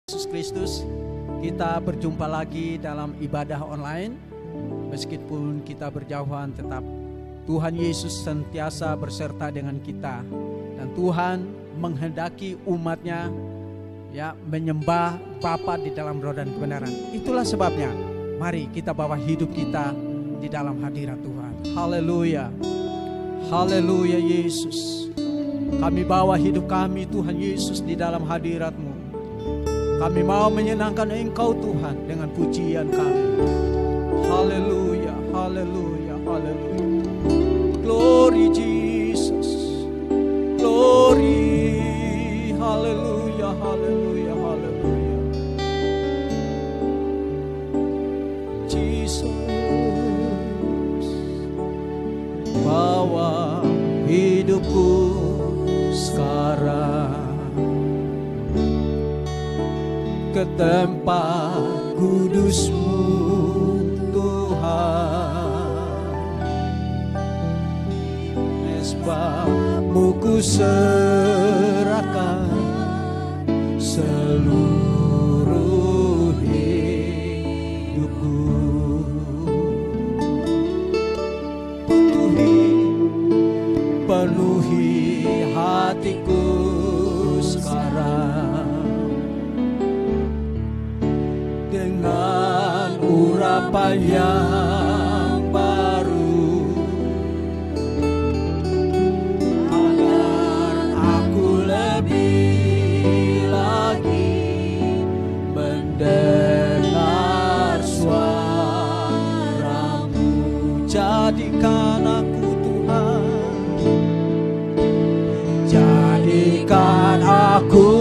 Yesus Kristus, kita berjumpa lagi dalam ibadah online. Meskipun kita berjauhan, tetap Tuhan Yesus sentiasa berserta dengan kita. Dan Tuhan menghendaki umatnya menyembah Bapa di dalam roh dan kebenaran. Itulah sebabnya mari kita bawa hidup kita di dalam hadirat Tuhan. Haleluya. Haleluya Yesus. Kami bawa hidup kami Tuhan Yesus di dalam hadirat-Mu. Kami mau menyenangkan Engkau Tuhan dengan pujian kami. Haleluya, haleluya, haleluya. Glory Jesus. Glory. Haleluya, haleluya, haleluya. Jesus. Bawa hidupku sekarang ke tempat kudus-Mu Tuhan. Mesbah-Mu ku serahkan seluruh hidupku. Penuhi hatiku sekarang dengan urapan yang baru, agar aku lebih lagi mendengar suara-Mu. Jadikan aku Tuhan, jadikan aku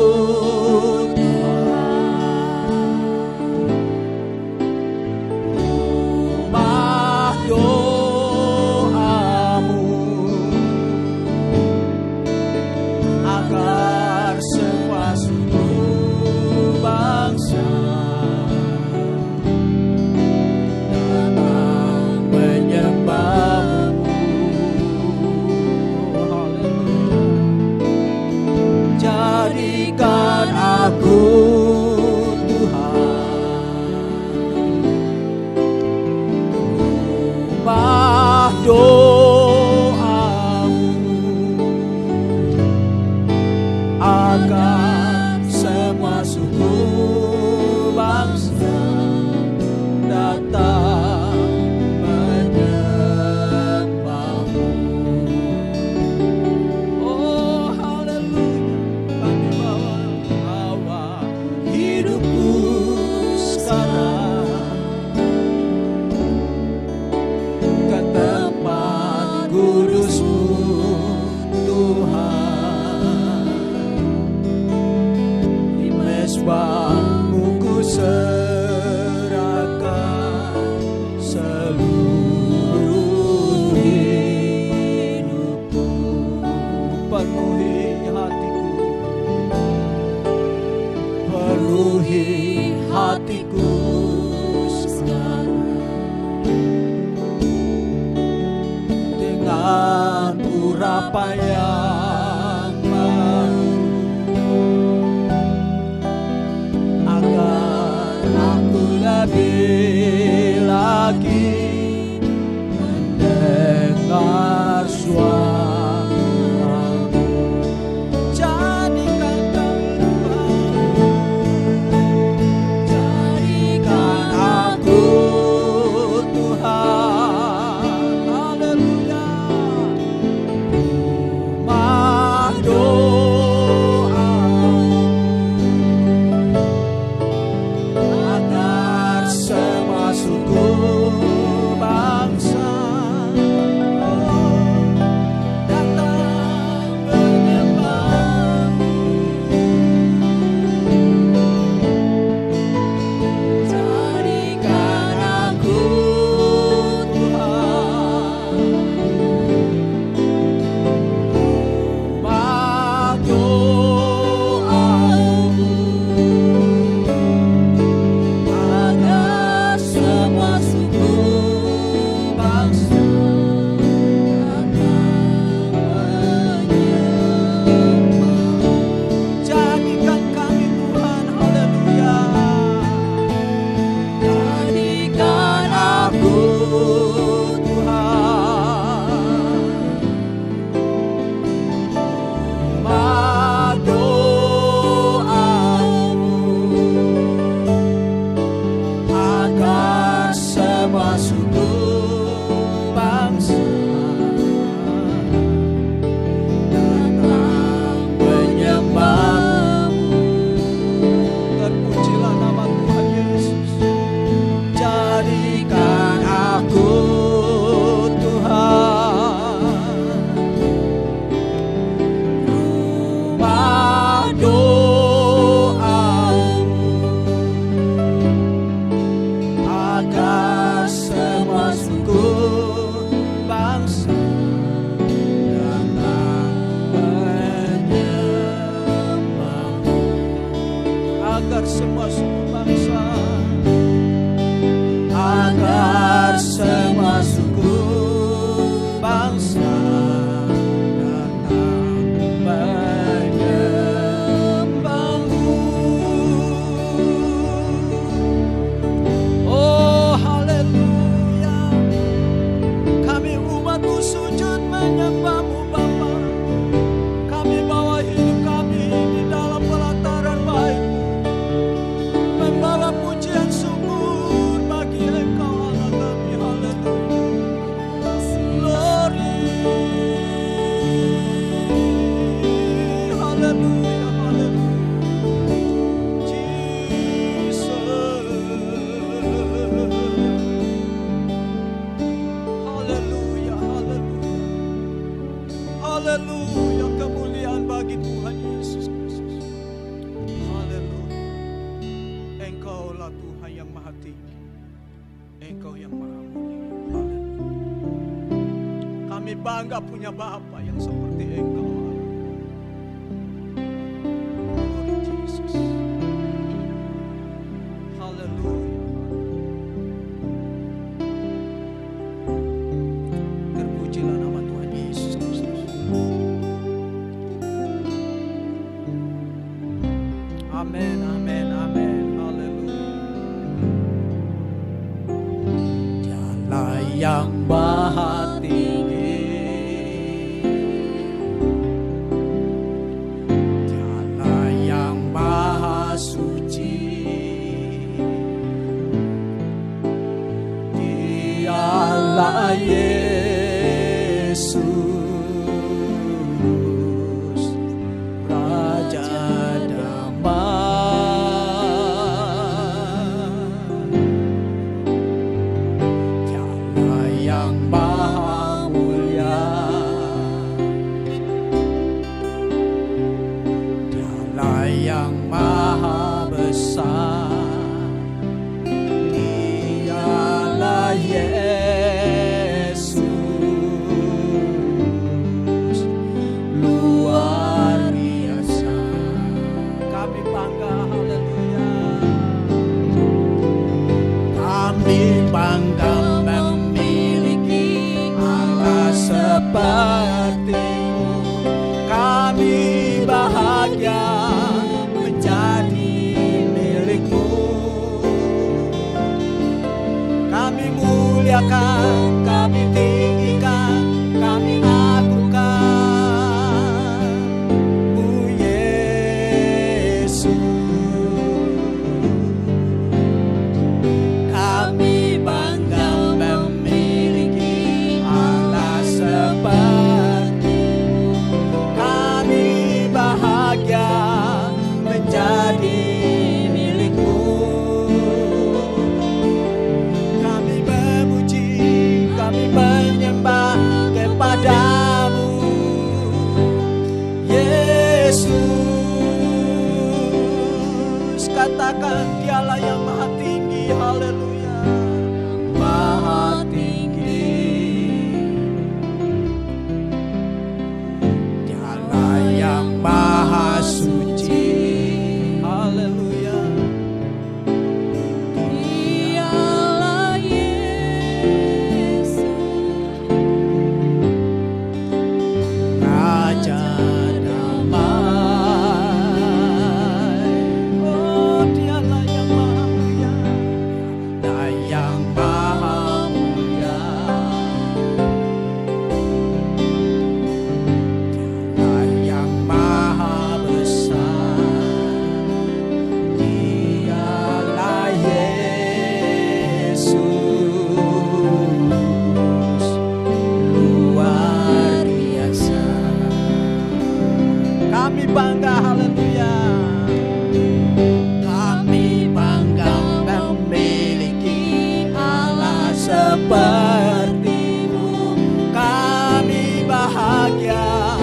agar semasukku Engkau Tuhan yang maha tinggi, Engkau yang maha mulia. Kami bangga punya Bapa yang seperti Engkau. Glory Jesus. Haleluya. Terpujilah nama Tuhan Yesus Kristus. Amin, amin, amin. Haleluya. Dialah yang maha tinggi, Dialah yang maha suci, Dialah Yesus, Raja yang maha besar, Dialah Yesus, luar biasa. Kami bangga, haleluya. Kami bangga memiliki Allah seperti-Mu. Kami bahagia muliakan, kami tinggikan, kami agungkan-Mu Yesus. Kami bangga memiliki Allah seperti-Mu. Kami bahagia menjadi menyembah kepada-Mu Yesus. Katakan Dialah yang maha tinggi, haleluya. Maha tinggi, Dialah yang maha suci, haleluya. Bangga, haleluya. Kami bangga memiliki Allah seperti-Mu. Kami bahagia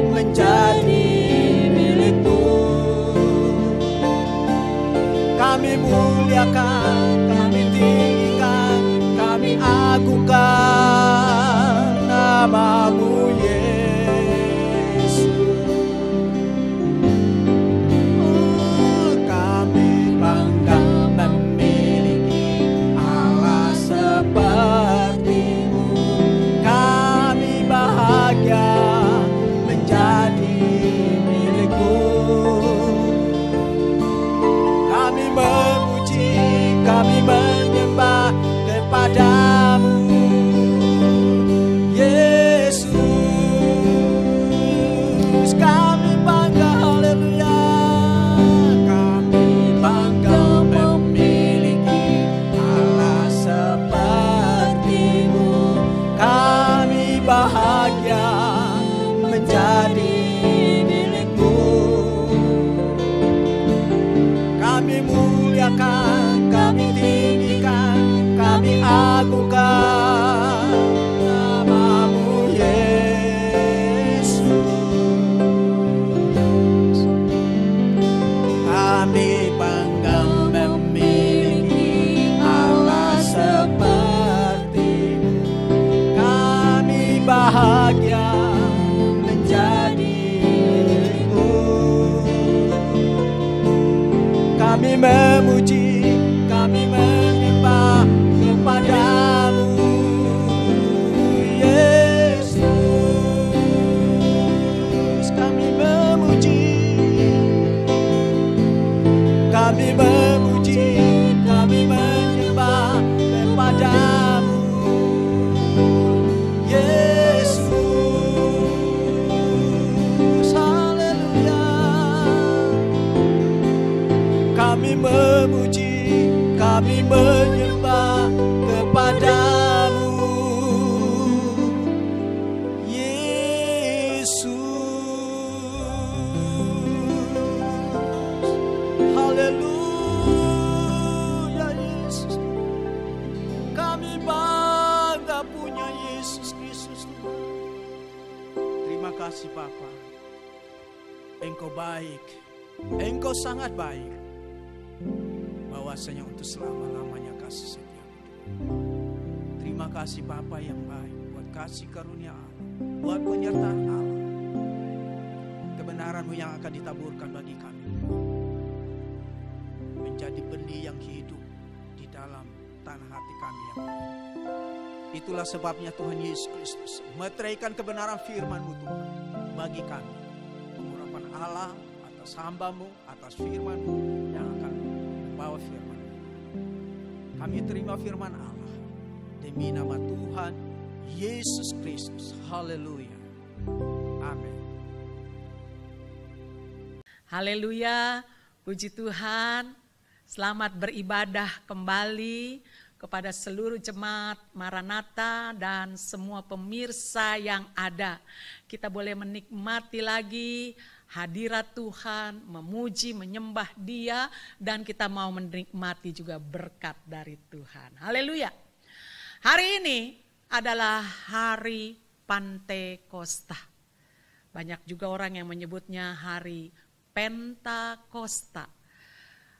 menjadi milik-Mu. Kami muliakan, kami tinggikan, kami agungkan nama-Mu Yesus. Menyembah kepada-Mu Yesus. Kami bangga, haleluya. Kami bangga memiliki Allah seperti-Mu. Kami bahagia menjadi milik-Mu. Kami muliakan, kami tinggikan, kami agungkan menyembah kepadamu, Yesus. Haleluya, Yesus. Kami bangga punya Yesus Kristus. Terima kasih Bapa. Engkau baik, Engkau sangat baik. Bahwasanya untuk selama-lamanya kasih setia. Terima kasih Bapa yang baik buat kasih karunia Allah, buat penyertaan Allah, kebenaran-Mu yang akan ditaburkan bagi kami, menjadi benih yang hidup di dalam tanah hati kami yang baik. Itulah sebabnya Tuhan Yesus Kristus meteraikan kebenaran firman-Mu Tuhan bagi kami, pengurapan Allah atas hamba-Mu, atas firman-Mu yang akan membawa firman. Kami terima firman Allah demi nama Tuhan Yesus Kristus. Haleluya. Amin. Haleluya. Puji Tuhan. Selamat beribadah kembali kepada seluruh jemaat Maranatha dan semua pemirsa yang ada. Kita boleh menikmati lagi hadirat Tuhan, memuji, menyembah Dia, dan kita mau menikmati juga berkat dari Tuhan. Haleluya. Hari ini adalah hari Pantekosta. Banyak juga orang yang menyebutnya hari Pentakosta.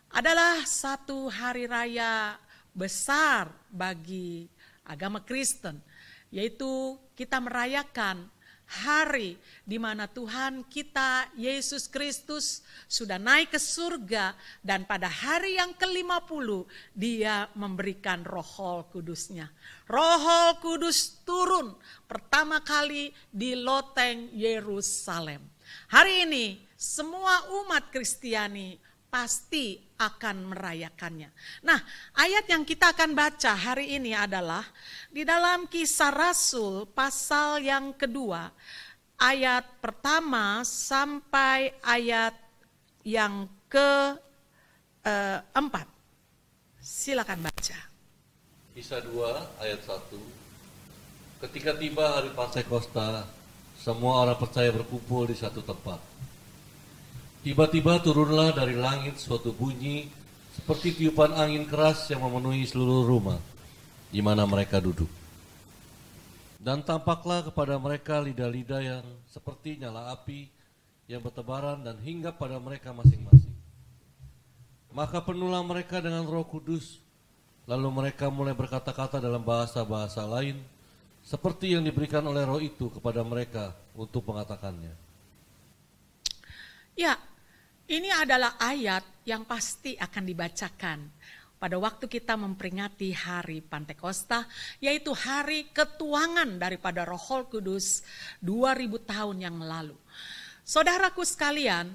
Adalah satu hari raya besar bagi agama Kristen, yaitu kita merayakan hari di mana Tuhan kita Yesus Kristus sudah naik ke surga, dan pada hari yang ke-50 Dia memberikan Roh Kudus-Nya. Roh Kudus turun pertama kali di loteng Yerusalem. Hari ini semua umat Kristiani pasti akan merayakannya. Nah, ayat yang kita akan baca hari ini adalah di dalam Kisah Rasul pasal yang kedua, ayat pertama sampai ayat yang ke-4. Silakan baca. Kisah 2 ayat 1. Ketika tiba hari Pantekosta, semua orang percaya berkumpul di satu tempat. Tiba-tiba turunlah dari langit suatu bunyi seperti tiupan angin keras yang memenuhi seluruh rumah di mana mereka duduk. Dan tampaklah kepada mereka lidah-lidah yang seperti nyala api yang bertebaran dan hinggap pada mereka masing-masing. Maka penuhlah mereka dengan Roh Kudus, lalu mereka mulai berkata-kata dalam bahasa-bahasa lain seperti yang diberikan oleh Roh itu kepada mereka untuk mengatakannya. Ya, ini adalah ayat yang pasti akan dibacakan pada waktu kita memperingati hari Pantekosta, yaitu hari ketuangan daripada Roh Kudus 2000 tahun yang lalu. Saudaraku sekalian,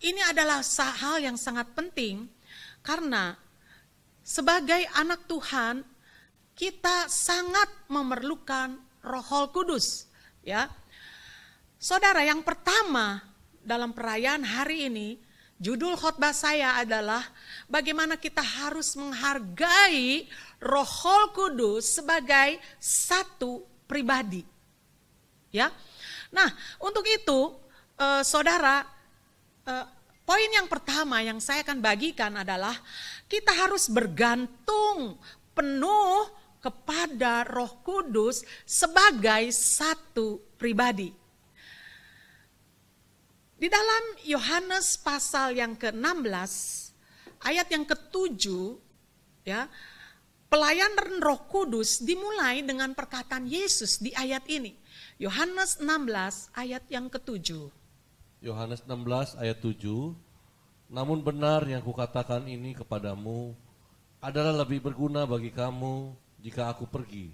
ini adalah hal yang sangat penting karena sebagai anak Tuhan kita sangat memerlukan Roh Kudus, ya. Saudara, yang pertama dalam perayaan hari ini, judul khotbah saya adalah bagaimana kita harus menghargai Roh Kudus sebagai satu pribadi. Ya. Nah, untuk itu saudara, poin yang pertama yang saya akan bagikan adalah kita harus bergantung penuh kepada Roh Kudus sebagai satu pribadi. Di dalam Yohanes pasal yang ke-16, ayat yang ke-7, ya, pelayanan Roh Kudus dimulai dengan perkataan Yesus di ayat ini. Yohanes 16 ayat yang ke-7. Yohanes 16 ayat 7. Namun benar yang kukatakan ini kepadamu adalah lebih berguna bagi kamu jika aku pergi.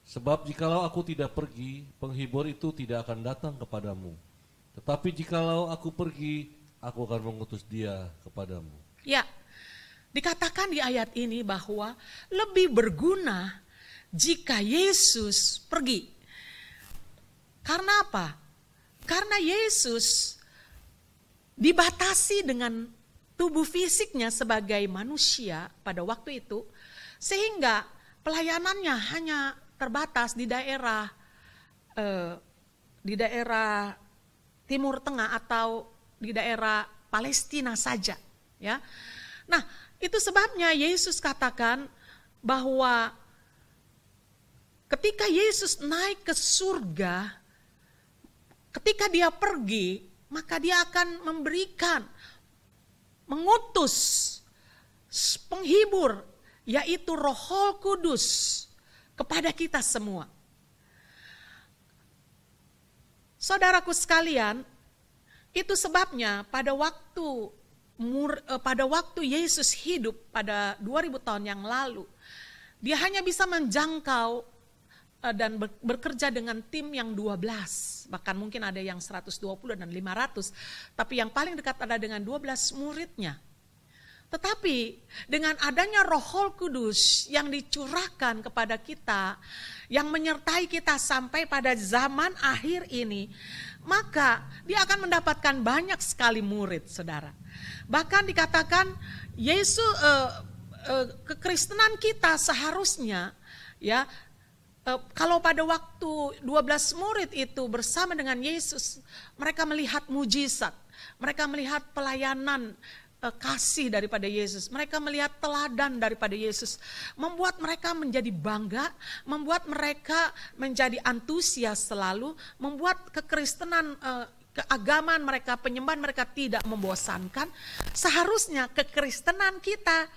Sebab jikalau aku tidak pergi, penghibur itu tidak akan datang kepadamu. Tetapi jikalau aku pergi, aku akan mengutus dia kepadamu. Ya, dikatakan di ayat ini bahwa lebih berguna jika Yesus pergi. Karena apa? Karena Yesus dibatasi dengan tubuh fisiknya sebagai manusia pada waktu itu, sehingga pelayanannya hanya terbatas di daerah Timur Tengah atau di daerah Palestina saja, ya. Nah, itu sebabnya Yesus katakan bahwa ketika Yesus naik ke surga, ketika dia pergi, maka dia akan mengutus penghibur, yaitu Roh Kudus kepada kita semua. Saudaraku sekalian, itu sebabnya pada waktu Yesus hidup pada 2000 tahun yang lalu, dia hanya bisa menjangkau dan bekerja dengan tim yang 12, bahkan mungkin ada yang 120 dan 500, tapi yang paling dekat ada dengan 12 muridnya. Tetapi dengan adanya Roh Kudus yang dicurahkan kepada kita, yang menyertai kita sampai pada zaman akhir ini, maka dia akan mendapatkan banyak sekali murid, saudara. Bahkan dikatakan Yesus, kekristenan kita seharusnya, ya, kalau pada waktu 12 murid itu bersama dengan Yesus, mereka melihat mujizat, mereka melihat pelayanan kasih daripada Yesus, mereka melihat teladan daripada Yesus, membuat mereka menjadi bangga, membuat mereka menjadi antusias selalu, membuat kekristenan, keagamaan mereka, penyembahan mereka tidak membosankan. Seharusnya kekristenan kita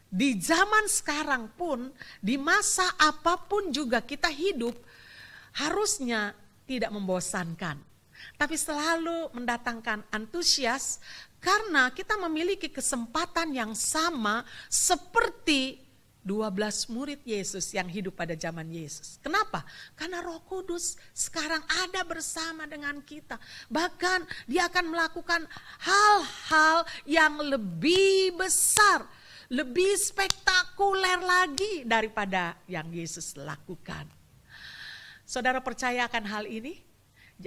di zaman sekarang pun, di masa apapun juga kita hidup, harusnya tidak membosankan, tapi selalu mendatangkan antusias, karena kita memiliki kesempatan yang sama seperti 12 murid Yesus yang hidup pada zaman Yesus. Kenapa? Karena Roh Kudus sekarang ada bersama dengan kita. Bahkan dia akan melakukan hal-hal yang lebih besar, lebih spektakuler lagi daripada yang Yesus lakukan. Saudara percaya akan hal ini?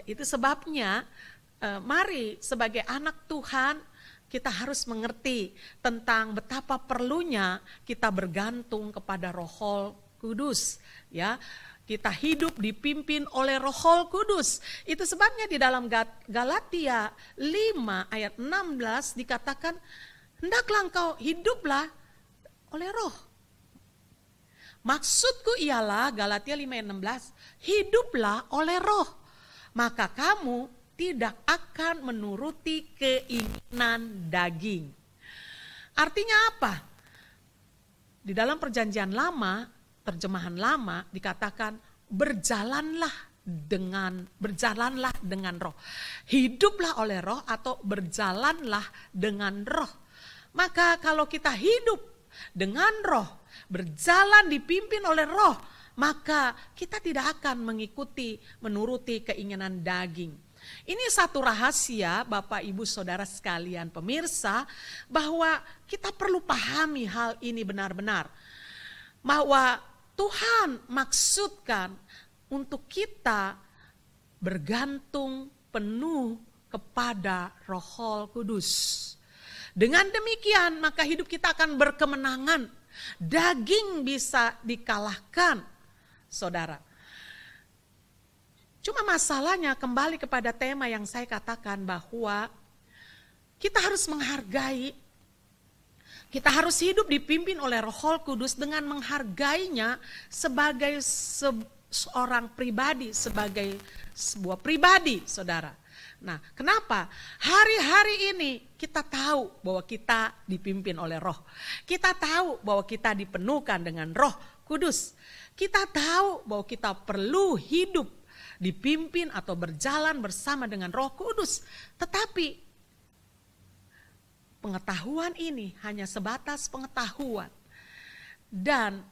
Itu sebabnya mari sebagai anak Tuhan kita harus mengerti tentang betapa perlunya kita bergantung kepada Roh Kudus, ya. Kita hidup dipimpin oleh Roh Kudus. Itu sebabnya di dalam Galatia 5 ayat 16 dikatakan, hendaklah engkau hiduplah oleh Roh. Maksudku ialah Galatia 5 ayat 16, hiduplah oleh Roh, maka kamu tidak akan menuruti keinginan daging. Artinya apa? Di dalam perjanjian lama, terjemahan lama dikatakan berjalanlah dengan Roh. Hiduplah oleh Roh atau berjalanlah dengan Roh. Maka kalau kita hidup dengan Roh, berjalan dipimpin oleh Roh, maka kita tidak akan menuruti keinginan daging. Ini satu rahasia Bapak Ibu Saudara sekalian pemirsa, bahwa kita perlu pahami hal ini benar-benar. Bahwa Tuhan maksudkan untuk kita bergantung penuh kepada Roh Kudus. Dengan demikian maka hidup kita akan berkemenangan. Daging bisa dikalahkan, saudara. Cuma masalahnya kembali kepada tema yang saya katakan bahwa kita harus menghargai, kita harus hidup dipimpin oleh Roh Kudus dengan menghargainya sebagai seorang pribadi, sebagai sebuah pribadi, saudara. Nah, kenapa? Hari-hari ini kita tahu bahwa kita dipimpin oleh Roh. Kita tahu bahwa kita dipenuhkan dengan Roh Kudus. Kita tahu bahwa kita perlu hidup dipimpin atau berjalan bersama dengan Roh Kudus. Tetapi pengetahuan ini hanya sebatas pengetahuan. Dan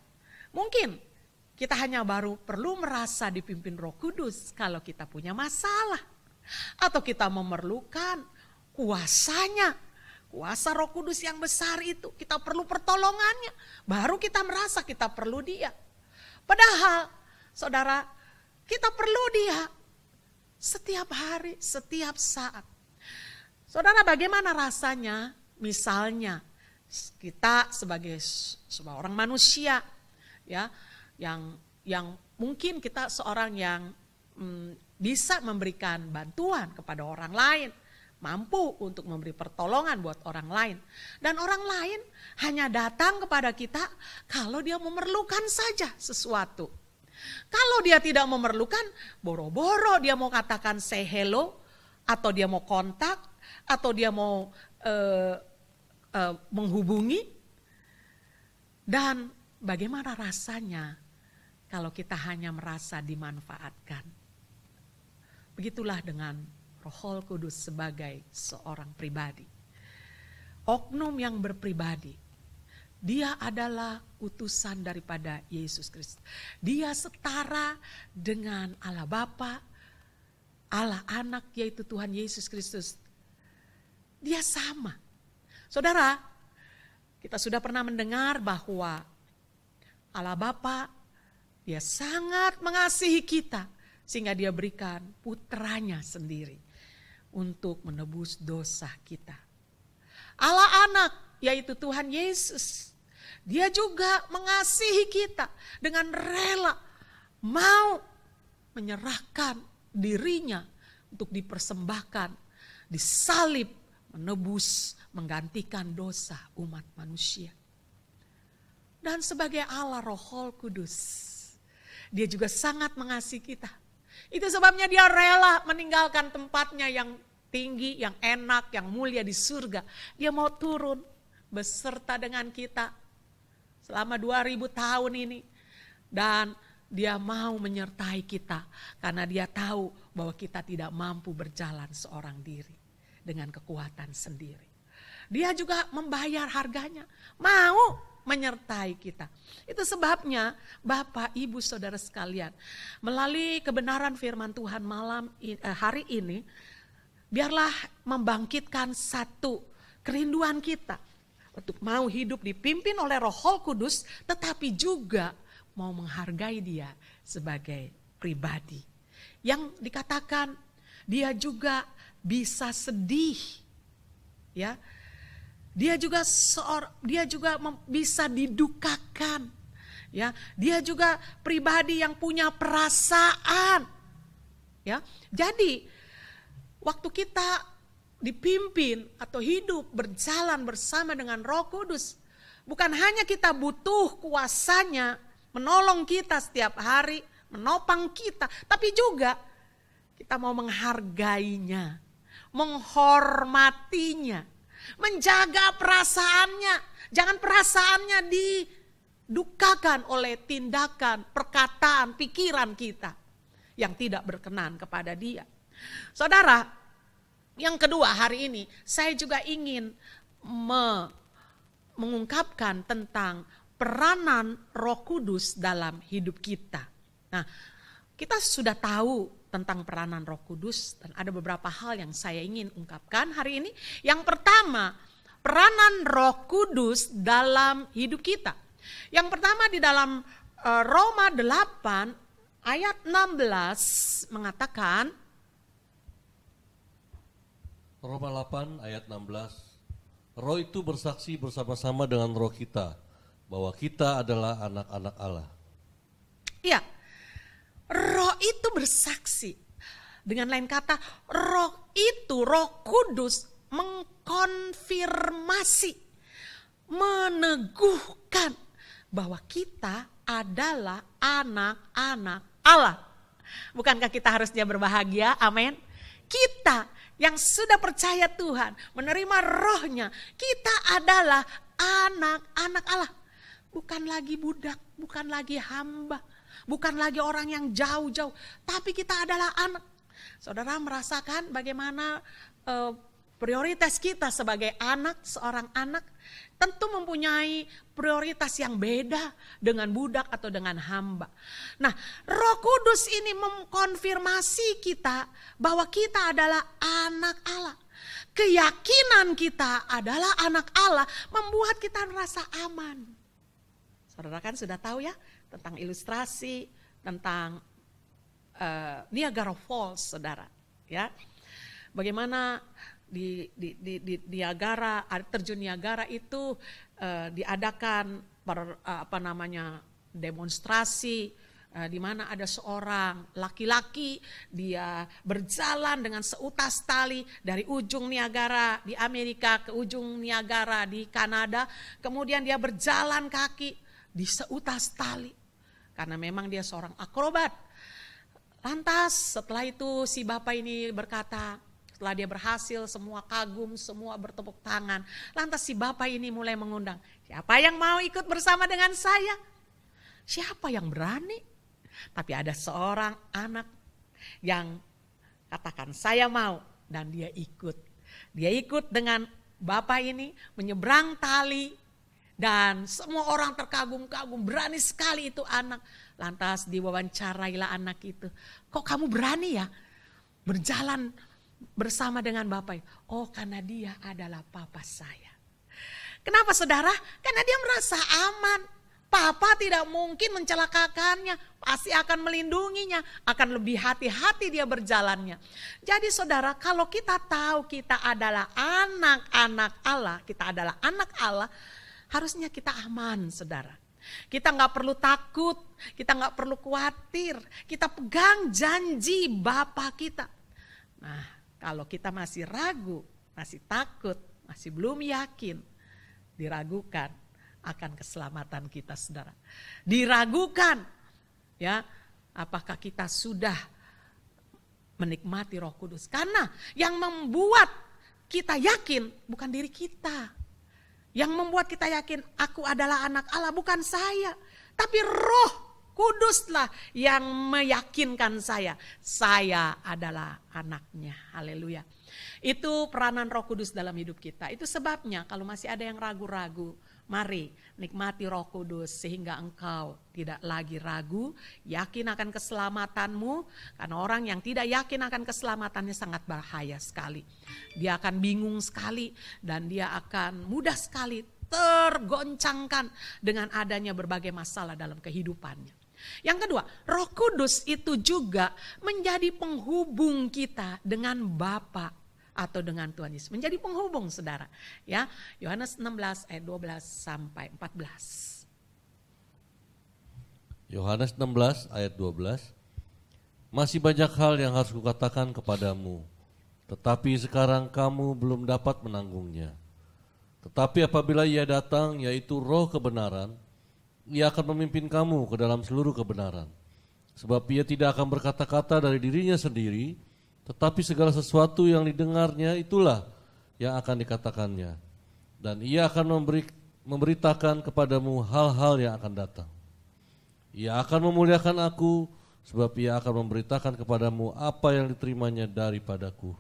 mungkin kita hanya baru perlu merasa dipimpin Roh Kudus kalau kita punya masalah. Atau kita memerlukan kuasanya. Kuasa Roh Kudus yang besar itu, kita perlu pertolongannya. Baru kita merasa kita perlu dia. Padahal saudara, kita perlu dia setiap hari, setiap saat. Saudara, bagaimana rasanya misalnya kita sebagai sebuah orang manusia, ya, yang mungkin kita seorang yang bisa memberikan bantuan kepada orang lain, mampu untuk memberi pertolongan buat orang lain. Dan orang lain hanya datang kepada kita kalau dia memerlukan saja sesuatu. Kalau dia tidak memerlukan, boro-boro dia mau katakan say hello, atau dia mau kontak, atau dia mau menghubungi. Dan bagaimana rasanya kalau kita hanya merasa dimanfaatkan? Begitulah dengan Roh Kudus sebagai seorang pribadi. Oknum yang berpribadi. Dia adalah utusan daripada Yesus Kristus. Dia setara dengan Allah Bapa, Allah Anak, yaitu Tuhan Yesus Kristus. Dia sama. Saudara, kita sudah pernah mendengar bahwa Allah Bapa, dia sangat mengasihi kita, sehingga dia berikan putranya sendiri untuk menebus dosa kita. Allah Anak, yaitu Tuhan Yesus, dia juga mengasihi kita dengan rela, mau menyerahkan dirinya untuk dipersembahkan, disalib, menebus, menggantikan dosa umat manusia. Dan sebagai Allah Roh Kudus, dia juga sangat mengasihi kita. Itu sebabnya dia rela meninggalkan tempatnya yang tinggi, yang enak, yang mulia di surga. Dia mau turun beserta dengan kita selama 2000 tahun ini. Dan dia mau menyertai kita karena dia tahu bahwa kita tidak mampu berjalan seorang diri dengan kekuatan sendiri. Dia juga membayar harganya, mau menyertai kita. Itu sebabnya Bapak, Ibu, Saudara sekalian, melalui kebenaran firman Tuhan hari ini, biarlah membangkitkan satu kerinduan kita untuk mau hidup dipimpin oleh Roh Kudus, tetapi juga mau menghargai dia sebagai pribadi. Yang dikatakan dia juga bisa sedih, ya. Dia juga bisa didukakan, ya. Dia juga pribadi yang punya perasaan, ya. Jadi waktu kita dipimpin atau hidup berjalan bersama dengan Roh Kudus, bukan hanya kita butuh kuasanya menolong kita setiap hari, menopang kita, tapi juga kita mau menghargainya, menghormatinya, menjaga perasaannya. Jangan perasaannya didukakan oleh tindakan, perkataan, pikiran kita yang tidak berkenan kepada dia. Saudara, yang kedua hari ini saya juga ingin mengungkapkan tentang peranan Roh Kudus dalam hidup kita. Nah, kita sudah tahu tentang peranan Roh Kudus dan ada beberapa hal yang saya ingin ungkapkan hari ini. Yang pertama, peranan Roh Kudus dalam hidup kita. Yang pertama di dalam Roma 8 ayat 16 mengatakan, Roma 8 ayat 16, Roh itu bersaksi bersama-sama dengan roh kita bahwa kita adalah anak-anak Allah. Iya, Roh itu bersaksi. Dengan lain kata, Roh Kudus mengkonfirmasi, meneguhkan bahwa kita adalah anak-anak Allah. Bukankah kita harusnya berbahagia? Amin. Kita yang sudah percaya Tuhan, menerima Roh-Nya, kita adalah anak-anak Allah. Bukan lagi budak, bukan lagi hamba, bukan lagi orang yang jauh-jauh, tapi kita adalah anak. Saudara merasakan bagaimana prioritas kita sebagai anak, seorang anak tentu mempunyai prioritas yang beda dengan budak atau dengan hamba. Nah, Roh Kudus ini mengkonfirmasi kita bahwa kita adalah anak Allah. Keyakinan kita adalah anak Allah membuat kita merasa aman. Saudara kan sudah tahu ya tentang ilustrasi tentang Niagara Falls, saudara, ya. Bagaimana di Niagara, air terjun Niagara itu diadakan demonstrasi di mana ada seorang laki-laki, dia berjalan dengan seutas tali dari ujung Niagara di Amerika ke ujung Niagara di Kanada, kemudian dia berjalan kaki di seutas tali karena memang dia seorang akrobat. Lantas setelah itu si bapak ini berkata, setelah dia berhasil, semua kagum, semua bertepuk tangan. Lantas si bapak ini mulai mengundang, siapa yang mau ikut bersama dengan saya? Siapa yang berani? Tapi ada seorang anak yang katakan saya mau, dan dia ikut. Dia ikut dengan bapak ini menyeberang tali dan semua orang terkagum-kagum, berani sekali itu anak. Lantas diwawancarailah anak itu, kok kamu berani ya berjalan bersama dengan bapak? Oh, karena dia adalah papa saya. Kenapa saudara? Karena dia merasa aman. Papa tidak mungkin mencelakakannya, pasti akan melindunginya, akan lebih hati-hati dia berjalannya. Jadi saudara, kalau kita tahu kita adalah anak-anak Allah, kita adalah anak Allah, harusnya kita aman saudara. Kita gak perlu takut, kita gak perlu khawatir, kita pegang janji Bapa kita. Nah, kalau kita masih ragu, masih takut, masih belum yakin, diragukan akan keselamatan kita saudara. Diragukan ya, apakah kita sudah menikmati Roh Kudus. Karena yang membuat kita yakin bukan diri kita. Yang membuat kita yakin aku adalah anak Allah bukan saya. Tapi Roh Kuduslah yang meyakinkan saya adalah anaknya. Haleluya. Itu peranan Roh Kudus dalam hidup kita. Itu sebabnya kalau masih ada yang ragu-ragu, mari nikmati Roh Kudus sehingga engkau tidak lagi ragu, yakin akan keselamatanmu. Karena orang yang tidak yakin akan keselamatannya sangat bahaya sekali. Dia akan bingung sekali dan dia akan mudah sekali tergoncangkan dengan adanya berbagai masalah dalam kehidupannya. Yang kedua, Roh Kudus itu juga menjadi penghubung kita dengan Bapa atau dengan Tuhan Yesus. Menjadi penghubung saudara. Ya, Yohanes 16 ayat 12 sampai 14. Yohanes 16 ayat 12. Masih banyak hal yang harus kukatakan kepadamu, tetapi sekarang kamu belum dapat menanggungnya. Tetapi apabila Ia datang, yaitu Roh kebenaran, Ia akan memimpin kamu ke dalam seluruh kebenaran. Sebab Ia tidak akan berkata-kata dari dirinya sendiri, tetapi segala sesuatu yang didengarnya itulah yang akan dikatakannya. Dan Ia akan memberitakan kepadamu hal-hal yang akan datang. Ia akan memuliakan aku, sebab Ia akan memberitakan kepadamu apa yang diterimanya daripadaku.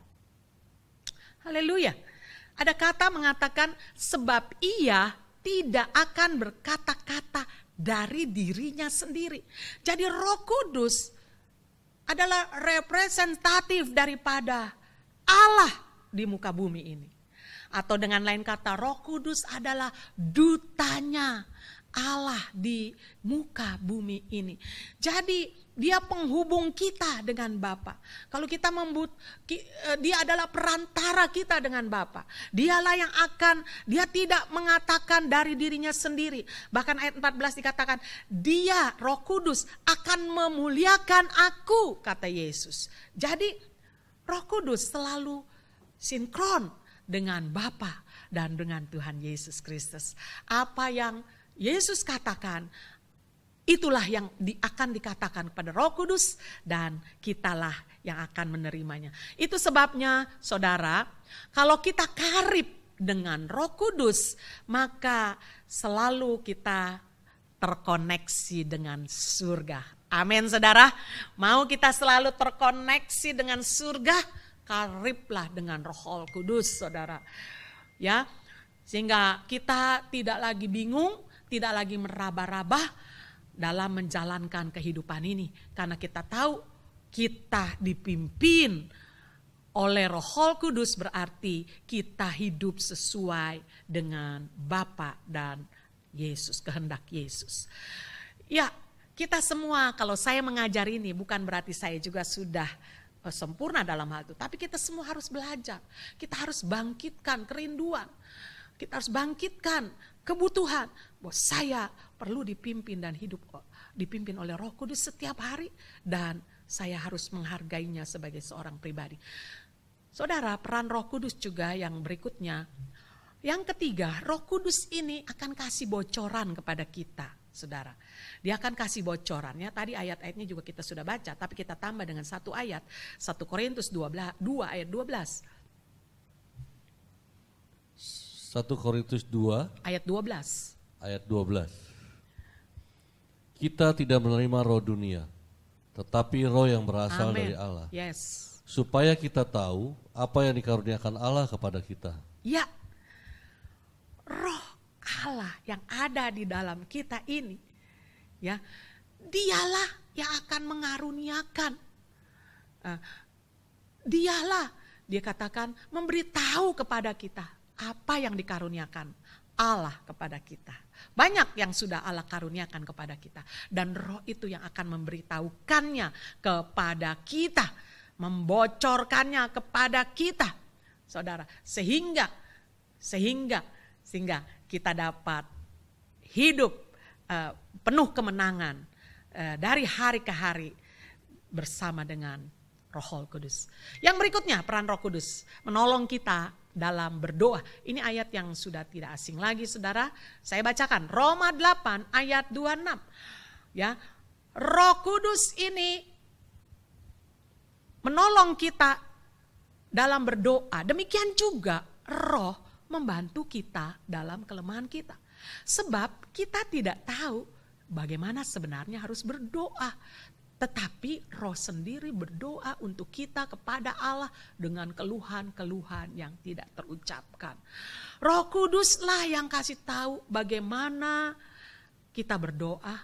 Haleluya. Ada kata mengatakan sebab Ia tidak akan berkata-kata dari dirinya sendiri. Jadi Roh Kudus adalah representatif daripada Allah di muka bumi ini. Atau dengan lain kata, Roh Kudus adalah dutanya Allah di muka bumi ini. Jadi dia penghubung kita dengan Bapa. Kalau kita dia adalah perantara kita dengan Bapa. Dialah yang dia tidak mengatakan dari dirinya sendiri. Bahkan ayat 14 dikatakan, Dia Roh Kudus akan memuliakan aku, kata Yesus. Jadi Roh Kudus selalu sinkron dengan Bapa dan dengan Tuhan Yesus Kristus. Apa yang Yesus katakan, itulah yang akan dikatakan kepada Roh Kudus dan kitalah yang akan menerimanya. Itu sebabnya saudara, kalau kita karib dengan Roh Kudus, maka selalu kita terkoneksi dengan surga. Amin saudara, mau kita selalu terkoneksi dengan surga, kariblah dengan Roh Kudus saudara. Ya, sehingga kita tidak lagi bingung, tidak lagi meraba-raba dalam menjalankan kehidupan ini. Karena kita tahu kita dipimpin oleh Roh Kudus, berarti kita hidup sesuai dengan Bapa dan Yesus, kehendak Yesus. Ya, kita semua, kalau saya mengajar ini bukan berarti saya juga sudah sempurna dalam hal itu. Tapi kita semua harus belajar. Kita harus bangkitkan kerinduan. Kita harus bangkitkan kebutuhan bahwa saya perlu dipimpin dan dipimpin oleh Roh Kudus setiap hari. Dan saya harus menghargainya sebagai seorang pribadi. Saudara, peran Roh Kudus juga yang berikutnya. Yang ketiga, Roh Kudus ini akan kasih bocoran kepada kita. Saudara, dia akan kasih bocorannya. Tadi ayat-ayatnya juga kita sudah baca, tapi kita tambah dengan satu ayat, 1 Korintus 2 ayat 12. 1 Korintus 2 ayat 12. Ayat 12. Kita tidak menerima roh dunia, tetapi roh yang berasal dari Allah. Yes. Supaya kita tahu apa yang dikaruniakan Allah kepada kita. Ya, roh Allah yang ada di dalam kita ini, ya, dialah yang akan mengaruniakan. Dialah, dia katakan, memberitahu kepada kita apa yang dikaruniakan Allah kepada kita. Banyak yang sudah Allah karuniakan kepada kita. Dan roh itu yang akan memberitahukannya kepada kita. Membocorkannya kepada kita. Saudara, sehingga kita dapat hidup penuh kemenangan dari hari ke hari bersama dengan Roh Kudus. Yang berikutnya, peran Roh Kudus menolong kita dalam berdoa. Ini ayat yang sudah tidak asing lagi, saudara. Saya bacakan Roma 8 ayat 26. Ya, Roh Kudus ini menolong kita dalam berdoa. Demikian juga Roh membantu kita dalam kelemahan kita. Sebab kita tidak tahu bagaimana sebenarnya harus berdoa. Tetapi Roh sendiri berdoa untuk kita kepada Allah dengan keluhan-keluhan yang tidak terucapkan. Roh Kuduslah yang kasih tahu bagaimana kita berdoa,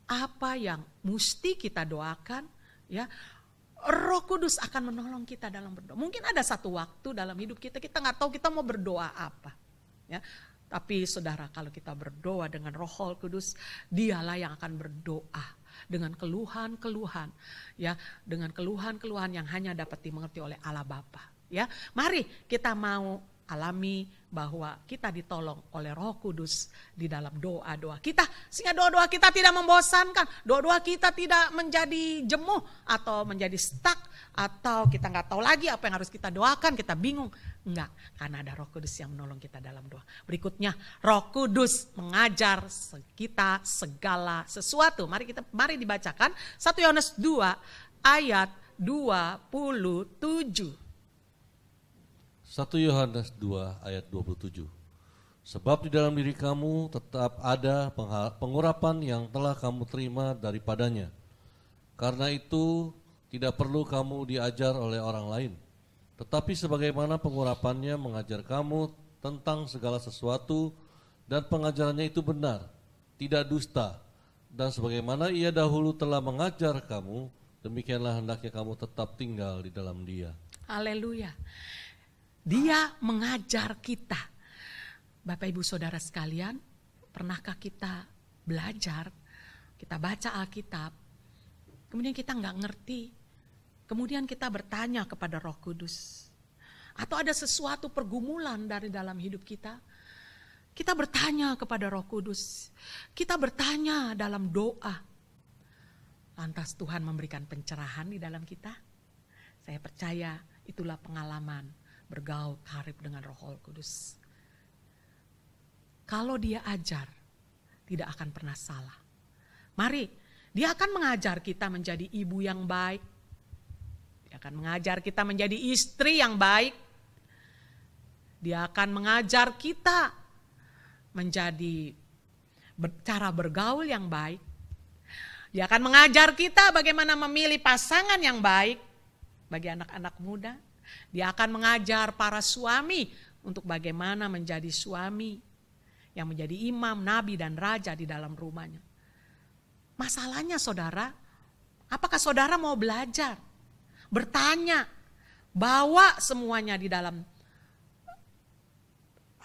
apa yang mesti kita doakan. Ya, Roh Kudus akan menolong kita dalam berdoa. Mungkin ada satu waktu dalam hidup kita nggak tahu kita mau berdoa apa. Ya, tapi saudara, kalau kita berdoa dengan Roh Kudus, dialah yang akan berdoa dengan keluhan-keluhan, ya, dengan keluhan-keluhan yang hanya dapat dimengerti oleh Allah Bapa. Ya, mari kita mau alami bahwa kita ditolong oleh Roh Kudus di dalam doa-doa kita, sehingga doa-doa kita tidak membosankan, doa-doa kita tidak menjadi jemuh atau menjadi stuck, atau kita nggak tahu lagi apa yang harus kita doakan, kita bingung. Enggak, karena ada Roh Kudus yang menolong kita dalam doa. Berikutnya, Roh Kudus mengajar kita segala sesuatu. Mari dibacakan 1 Yohanes 2 ayat 27. 1 Yohanes 2 ayat 27. Sebab di dalam diri kamu tetap ada pengurapan yang telah kamu terima daripadanya. Karena itu tidak perlu kamu diajar oleh orang lain. Tetapi sebagaimana pengurapannya mengajar kamu tentang segala sesuatu dan pengajarannya itu benar, tidak dusta. Dan sebagaimana ia dahulu telah mengajar kamu, demikianlah hendaknya kamu tetap tinggal di dalam dia. Haleluya. Dia mengajar kita. Bapak Ibu Saudara sekalian, pernahkah kita belajar, kita baca Alkitab, kemudian kita nggak ngerti, kemudian kita bertanya kepada Roh Kudus. Atau ada sesuatu pergumulan dari dalam hidup kita, kita bertanya kepada Roh Kudus. Kita bertanya dalam doa. Lantas Tuhan memberikan pencerahan di dalam kita. Saya percaya itulah pengalaman bergaul karib dengan Roh Kudus. Kalau dia ajar, tidak akan pernah salah. Mari, dia akan mengajar kita menjadi ibu yang baik. Dia akan mengajar kita menjadi istri yang baik. Dia akan mengajar kita menjadi cara bergaul yang baik. Dia akan mengajar kita bagaimana memilih pasangan yang baik bagi anak-anak muda. Dia akan mengajar para suami untuk bagaimana menjadi suami yang menjadi imam, nabi, dan raja di dalam rumahnya. Masalahnya saudara, apakah saudara mau belajar? Bertanya, bawa semuanya di dalam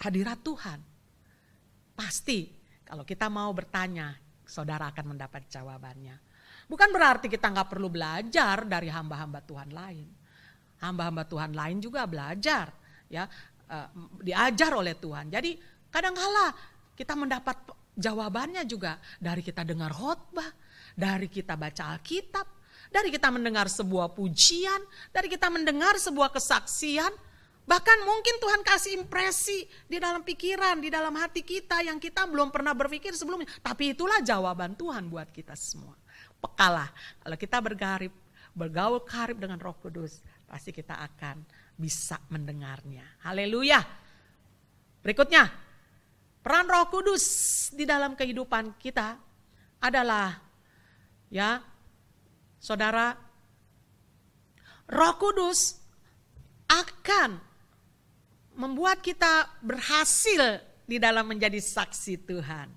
hadirat Tuhan. Pasti kalau kita mau bertanya, saudara akan mendapat jawabannya. Bukan berarti kita nggak perlu belajar dari hamba-hamba Tuhan lain. hamba-hamba Tuhan lain juga belajar, ya, diajar oleh Tuhan. Jadi kadang-kala kita mendapat jawabannya juga dari kita dengar khotbah, dari kita baca Alkitab, dari kita mendengar sebuah pujian, dari kita mendengar sebuah kesaksian. Bahkan mungkin Tuhan kasih impresi di dalam pikiran, di dalam hati kita yang kita belum pernah berpikir sebelumnya. Tapi itulah jawaban Tuhan buat kita semua. Pekalah, kalau kita bergaul karib dengan Roh Kudus, pasti kita akan bisa mendengarnya. Haleluya. Berikutnya, peran Roh Kudus di dalam kehidupan kita adalah, ya, saudara, Roh Kudus akan membuat kita berhasil di dalam menjadi saksi Tuhan.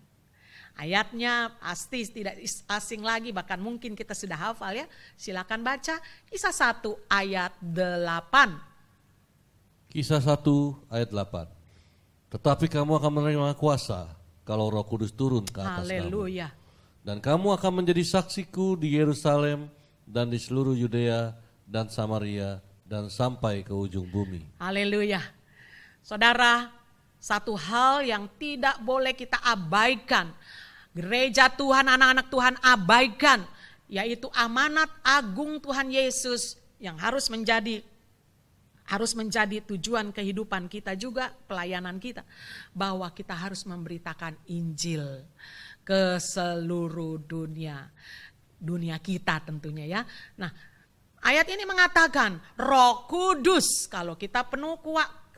Ayatnya pasti tidak asing lagi, bahkan mungkin kita sudah hafal ya. Silakan baca Kisah 1 ayat 8. Kisah 1 ayat 8. Tetapi kamu akan menerima kuasa kalau Roh Kudus turun ke atas Haleluya. kamu. Dan kamu akan menjadi saksiku di Yerusalem dan di seluruh Yudea dan Samaria dan sampai ke ujung bumi. Haleluya. Saudara, satu hal yang tidak boleh kita abaikan, gereja Tuhan, anak-anak Tuhan abaikan, yaitu amanat agung Tuhan Yesus yang harus menjadi tujuan kehidupan kita juga, pelayanan kita, bahwa kita harus memberitakan Injil ke seluruh dunia kita tentunya ya. Nah, ayat ini mengatakan Roh Kudus, kalau kita penuh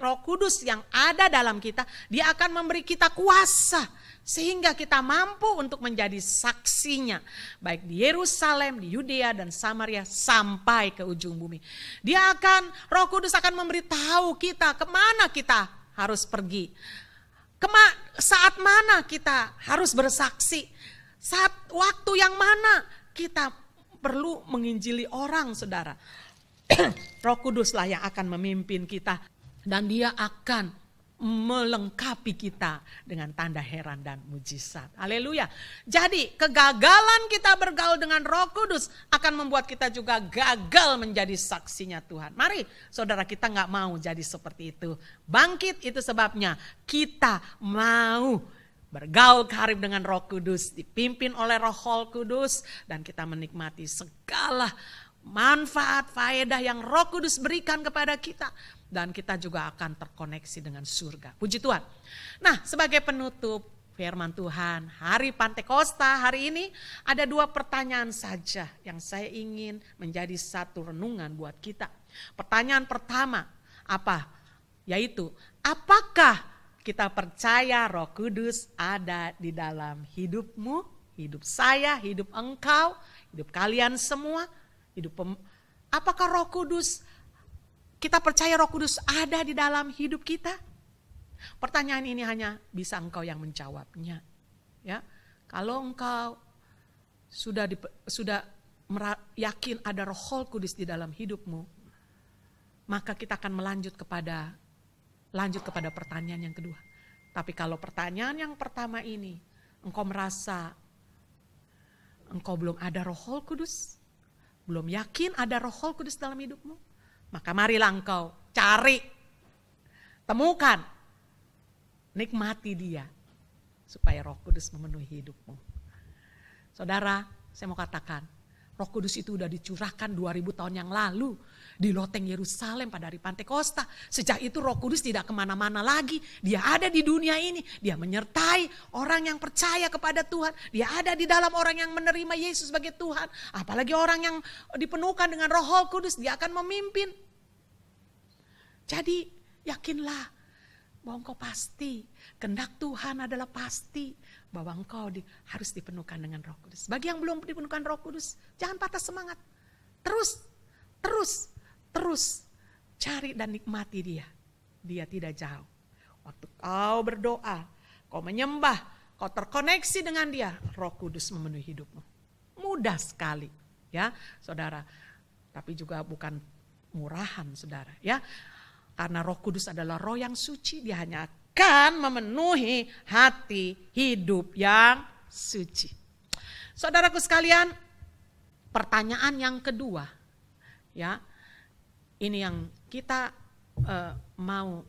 Roh Kudus yang ada dalam kita, dia akan memberi kita kuasa sehingga kita mampu untuk menjadi saksinya, baik di Yerusalem, di Yudea dan Samaria sampai ke ujung bumi. Roh Kudus akan memberitahu kita kemana kita harus pergi, saat mana kita harus bersaksi, saat waktu yang mana kita perlu menginjili orang, saudara. Roh Kuduslah yang akan memimpin kita. Dan dia akan melengkapi kita dengan tanda heran dan mujizat. Haleluya. Jadi kegagalan kita bergaul dengan Roh Kudus akan membuat kita juga gagal menjadi saksinya Tuhan. Mari saudara, kita gak mau jadi seperti itu. Bangkit, itu sebabnya kita mau bergaul karib dengan Roh Kudus, dipimpin oleh Roh Kudus, dan kita menikmati segala manfaat, faedah yang Roh Kudus berikan kepada kita. Dan kita juga akan terkoneksi dengan surga. Puji Tuhan. Nah, sebagai penutup firman Tuhan, hari Pantekosta hari ini ada 2 pertanyaan saja yang saya ingin menjadi satu renungan buat kita. Pertanyaan pertama, apa? Yaitu, apakah kita percaya Roh Kudus ada di dalam hidupmu, hidup saya, hidup engkau, hidup kalian semua, apakah Roh Kudus, kita percaya Roh Kudus ada di dalam hidup kita? Pertanyaan ini hanya bisa engkau yang menjawabnya. Ya, kalau engkau sudah yakin ada Roh Kudus di dalam hidupmu, maka kita akan lanjut kepada pertanyaan yang kedua. Tapi kalau pertanyaan yang pertama ini, engkau merasa engkau belum ada Roh Kudus, belum yakin ada Roh Kudus dalam hidupmu, maka marilah engkau cari, temukan, nikmati dia, supaya Roh Kudus memenuhi hidupmu. Saudara, saya mau katakan, Roh Kudus itu sudah dicurahkan 2000 tahun yang lalu di loteng Yerusalem pada hari Pantekosta. Sejak itu Roh Kudus tidak kemana-mana lagi, dia ada di dunia ini, dia menyertai orang yang percaya kepada Tuhan, dia ada di dalam orang yang menerima Yesus sebagai Tuhan. Apalagi orang yang dipenuhkan dengan Roh Kudus, dia akan memimpin. Jadi yakinlah bahwa engkau pasti, kehendak Tuhan adalah pasti bahwa engkau harus dipenuhkan dengan Roh Kudus. Bagi yang belum dipenuhkan Roh Kudus, jangan patah semangat. Terus cari dan nikmati dia. Dia tidak jauh. Waktu kau berdoa, kau menyembah, kau terkoneksi dengan dia, Roh Kudus memenuhi hidupmu. Mudah sekali, ya, saudara. Tapi juga bukan murahan, saudara, ya. Karena Roh Kudus adalah Roh yang suci, dia hanya akan memenuhi hati hidup yang suci. Saudaraku sekalian, pertanyaan yang kedua, ya, Ini yang kita mau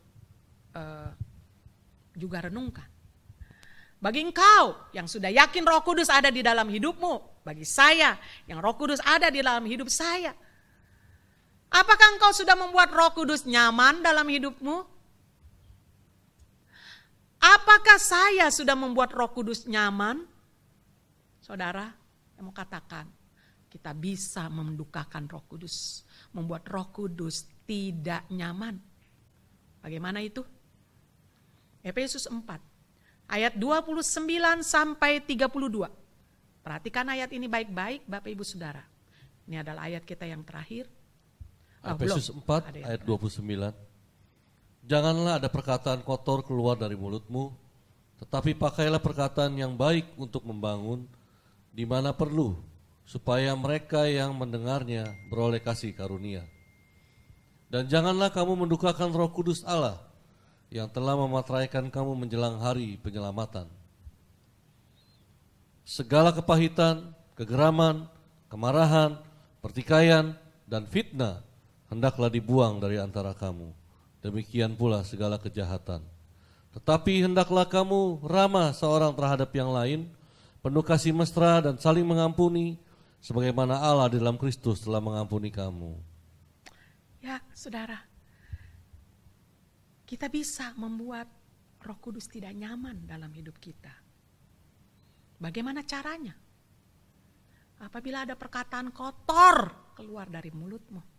juga renungkan. Bagi engkau yang sudah yakin Roh Kudus ada di dalam hidupmu, bagi saya yang Roh Kudus ada di dalam hidup saya, apakah engkau sudah membuat Roh Kudus nyaman dalam hidupmu? Apakah saya sudah membuat Roh Kudus nyaman? Saudara, saya mau katakan, kita bisa mendukakan Roh Kudus, membuat Roh Kudus tidak nyaman. Bagaimana itu? Efesus 4 ayat 29 sampai 32. Perhatikan ayat ini baik-baik Bapak Ibu Saudara. Ini adalah ayat kita yang terakhir. Efesus 4 ayat 29. Janganlah ada perkataan kotor keluar dari mulutmu, tetapi pakailah perkataan yang baik untuk membangun di mana perlu, supaya mereka yang mendengarnya beroleh kasih karunia. Dan janganlah kamu mendukakan Roh Kudus Allah yang telah memateraikan kamu menjelang hari penyelamatan. Segala kepahitan, kegeraman, kemarahan, pertikaian, dan fitnah hendaklah dibuang dari antara kamu. Demikian pula segala kejahatan. Tetapi hendaklah kamu ramah seorang terhadap yang lain, penuh kasih mesra dan saling mengampuni, sebagaimana Allah di dalam Kristus telah mengampuni kamu. Ya, saudara, kita bisa membuat Roh Kudus tidak nyaman dalam hidup kita. Bagaimana caranya? Apabila ada perkataan kotor keluar dari mulutmu.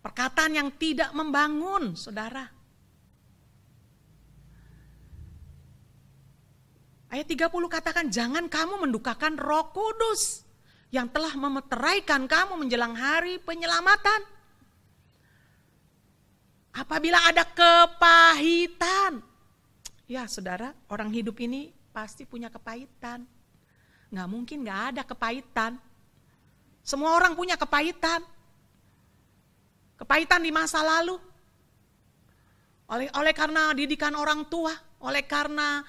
Perkataan yang tidak membangun, saudara. Ayat 30 katakan, jangan kamu mendukakan Roh Kudus yang telah memeteraikan kamu menjelang hari penyelamatan. Apabila ada kepahitan. Ya saudara, orang hidup ini pasti punya kepahitan. Nggak mungkin nggak ada kepahitan. Semua orang punya kepahitan. Kepahitan di masa lalu. Oleh karena didikan orang tua. Oleh karena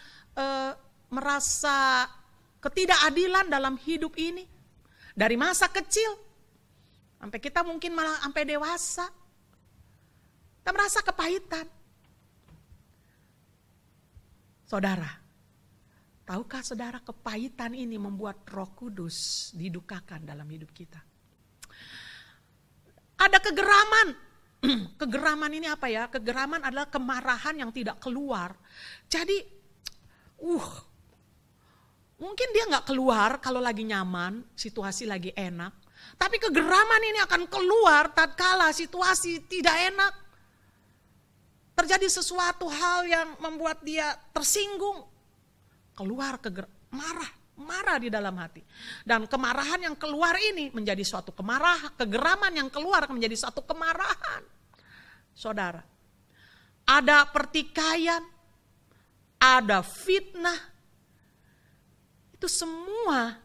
merasa ketidakadilan dalam hidup ini. Dari masa kecil. Sampai kita mungkin malah sampai dewasa. Kita merasa kepahitan. Saudara, tahukah saudara kepahitan ini membuat Roh Kudus didukakan dalam hidup kita? Ada kegeraman. Kegeraman ini apa ya? Kegeraman adalah kemarahan yang tidak keluar. Jadi, mungkin dia gak keluar kalau lagi nyaman, situasi lagi enak. Tapi kegeraman ini akan keluar tatkala situasi tidak enak. Terjadi sesuatu hal yang membuat dia tersinggung. Keluar marah di dalam hati. Dan kemarahan yang keluar ini menjadi suatu kemarahan. Kegeraman yang keluar menjadi suatu kemarahan. Saudara, ada pertikaian, ada fitnah. Itu semua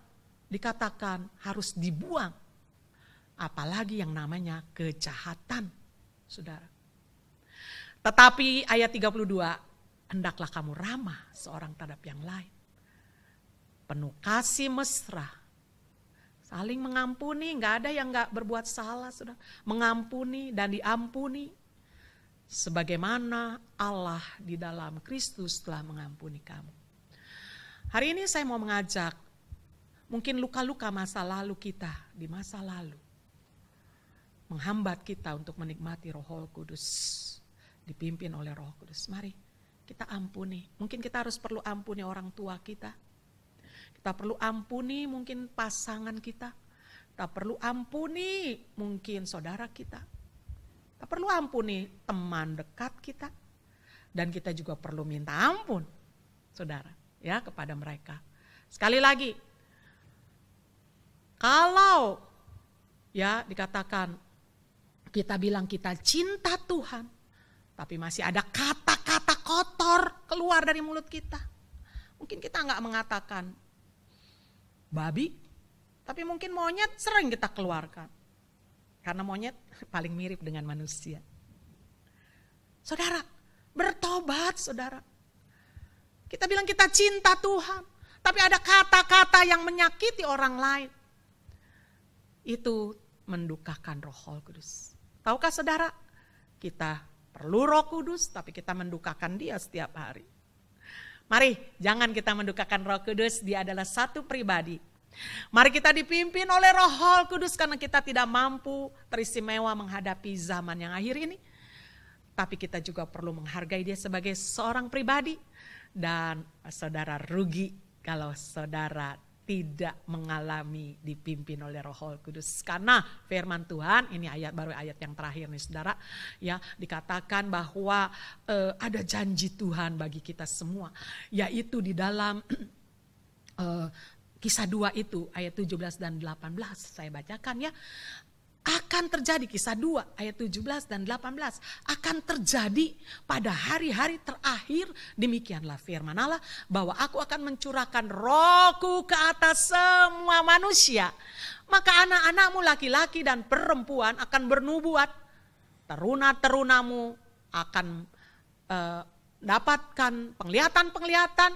dikatakan harus dibuang. Apalagi yang namanya kejahatan, saudara. Tetapi ayat 32, hendaklah kamu ramah seorang terhadap yang lain. Penuh kasih mesra. Saling mengampuni, gak ada yang gak berbuat salah. Saudara. Mengampuni dan diampuni. Sebagaimana Allah di dalam Kristus telah mengampuni kamu. Hari ini saya mau mengajak, mungkin luka-luka masa lalu kita di masa lalu. Menghambat kita untuk menikmati Roh Kudus. Dipimpin oleh Roh Kudus. Mari kita ampuni. Mungkin kita harus perlu ampuni orang tua kita. Kita perlu ampuni mungkin pasangan kita. Kita perlu ampuni mungkin saudara kita. Kita perlu ampuni teman dekat kita. Dan kita juga perlu minta ampun, saudara, ya, kepada mereka. Sekali lagi, kalau ya dikatakan kita bilang kita cinta Tuhan, tapi masih ada kata-kata kotor keluar dari mulut kita. Mungkin kita nggak mengatakan babi, tapi mungkin monyet sering kita keluarkan. Karena monyet paling mirip dengan manusia. Saudara, bertobat saudara. Kita bilang kita cinta Tuhan, tapi ada kata-kata yang menyakiti orang lain. Itu mendukakan Roh Kudus. Tahukah saudara, kita perlu Roh Kudus tapi kita mendukakan Dia setiap hari. Mari jangan kita mendukakan Roh Kudus, Dia adalah satu pribadi. Mari kita dipimpin oleh Roh Kudus karena kita tidak mampu teristimewa menghadapi zaman yang akhir ini. Tapi kita juga perlu menghargai Dia sebagai seorang pribadi. Dan saudara rugi kalau saudara tidak mengalami dipimpin oleh Roh Kudus. Karena firman Tuhan, ini baru ayat yang terakhir nih saudara, ya, dikatakan bahwa ada janji Tuhan bagi kita semua, yaitu di dalam Kisah 2 itu ayat 17 dan 18 saya bacakan ya. Akan terjadi, Kisah 2 ayat 17 dan 18 akan terjadi pada hari-hari terakhir, demikianlah firman Allah, bahwa aku akan mencurahkan Rohku ke atas semua manusia. Maka anak-anakmu laki-laki dan perempuan akan bernubuat, teruna-terunamu akan dapatkan penglihatan-penglihatan,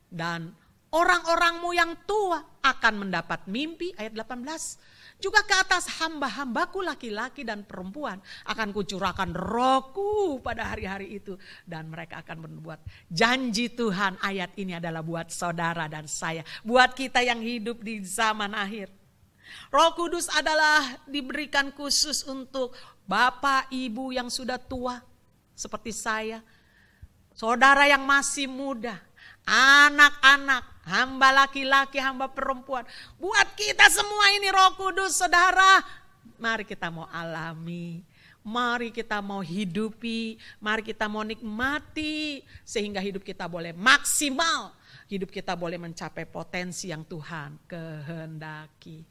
dan orang-orangmu yang tua akan mendapat mimpi. Ayat 18, juga ke atas hamba-hambaku laki-laki dan perempuan akan kucurahkan Rohku pada hari-hari itu, dan mereka akan berbuat. Janji Tuhan ayat ini adalah buat saudara dan saya, buat kita yang hidup di zaman akhir. Roh Kudus adalah diberikan khusus untuk bapak ibu yang sudah tua seperti saya, saudara yang masih muda, anak-anak, hamba laki-laki, hamba perempuan. Buat kita semua ini Roh Kudus, saudara. Mari kita mau alami, mari kita mau hidupi, mari kita mau nikmati, sehingga hidup kita boleh maksimal, hidup kita boleh mencapai potensi yang Tuhan kehendaki.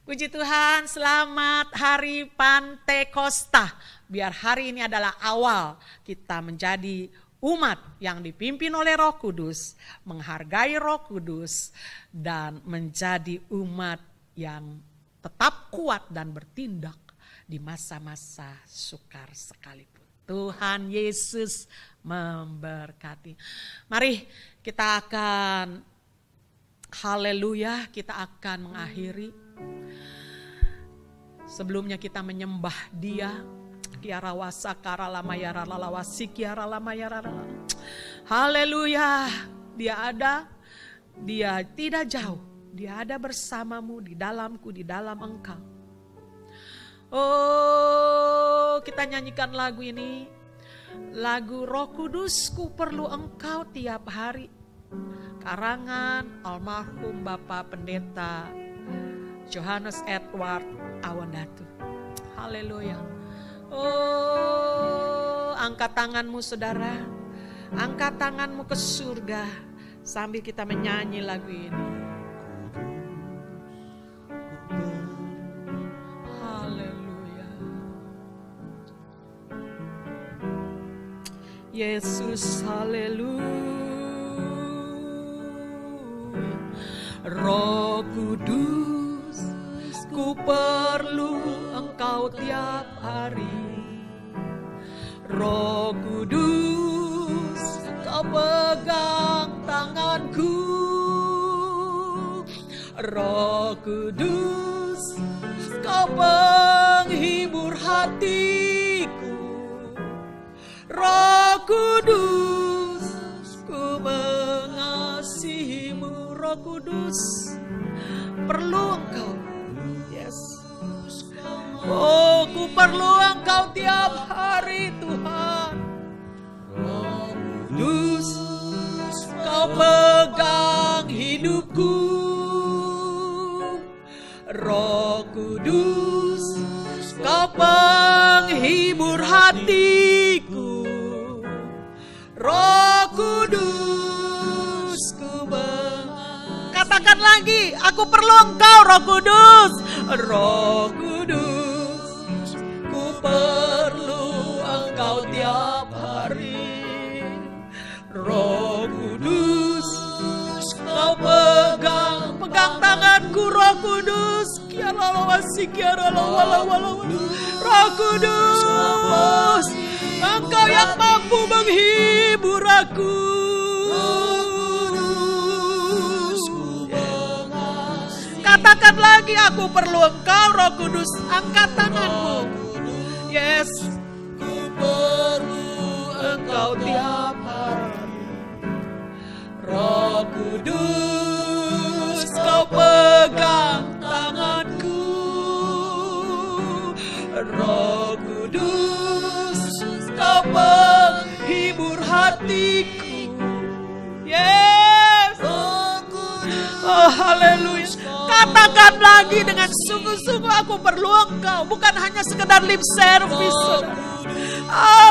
Puji Tuhan, selamat hari Pantekosta. Biar hari ini adalah awal kita menjadi umat yang dipimpin oleh Roh Kudus, menghargai Roh Kudus, dan menjadi umat yang tetap kuat dan bertindak di masa-masa sukar sekalipun. Tuhan Yesus memberkati. Mari kita akan, haleluya, kita akan mengakhiri. Sebelumnya kita menyembah Dia. Haleluya, Dia ada, Dia tidak jauh, Dia ada bersamamu, di dalamku, di dalam engkau. Oh, kita nyanyikan lagu ini, lagu Roh Kudus, ku perlu engkau tiap hari, karangan almarhum Bapak Pendeta Johannes Edward Awandatu. Haleluya. Oh, angkat tanganmu saudara, angkat tanganmu ke surga sambil kita menyanyi lagu ini. Haleluya. Yesus, haleluya. Roh Kudus, ku perlu engkau tiap hari. Roh Kudus, kau pegang tanganku. Roh Kudus, kau penghibur hatiku. Roh Kudus, ku mengasihimu. Roh Kudus, perlu engkau. Oh, ku perlu engkau tiap hari Tuhan. Roh Kudus, kau pegang hidupku. Roh Kudus, kau penghibur hatiku. Roh Kudus, katakan lagi, aku perlu engkau Roh Kudus. Roh Kudus, ku perlu engkau tiap hari. Roh Kudus, kau pegang tanganku. Roh Kudus, Roh Kudus, engkau yang mampu menghibur aku. Katakan lagi, aku perlu Engkau Roh Kudus. Angkat tanganmu. Yes, Ku perlu Engkau tiap hari. Roh Kudus, Kau pegang tanganku. Roh Kudus, Kau penghibur hatiku. yes. Oh, haleluya. Katakan lagi dengan sungguh-sungguh, aku perlu Engkau. Bukan hanya sekedar lip service, saudara.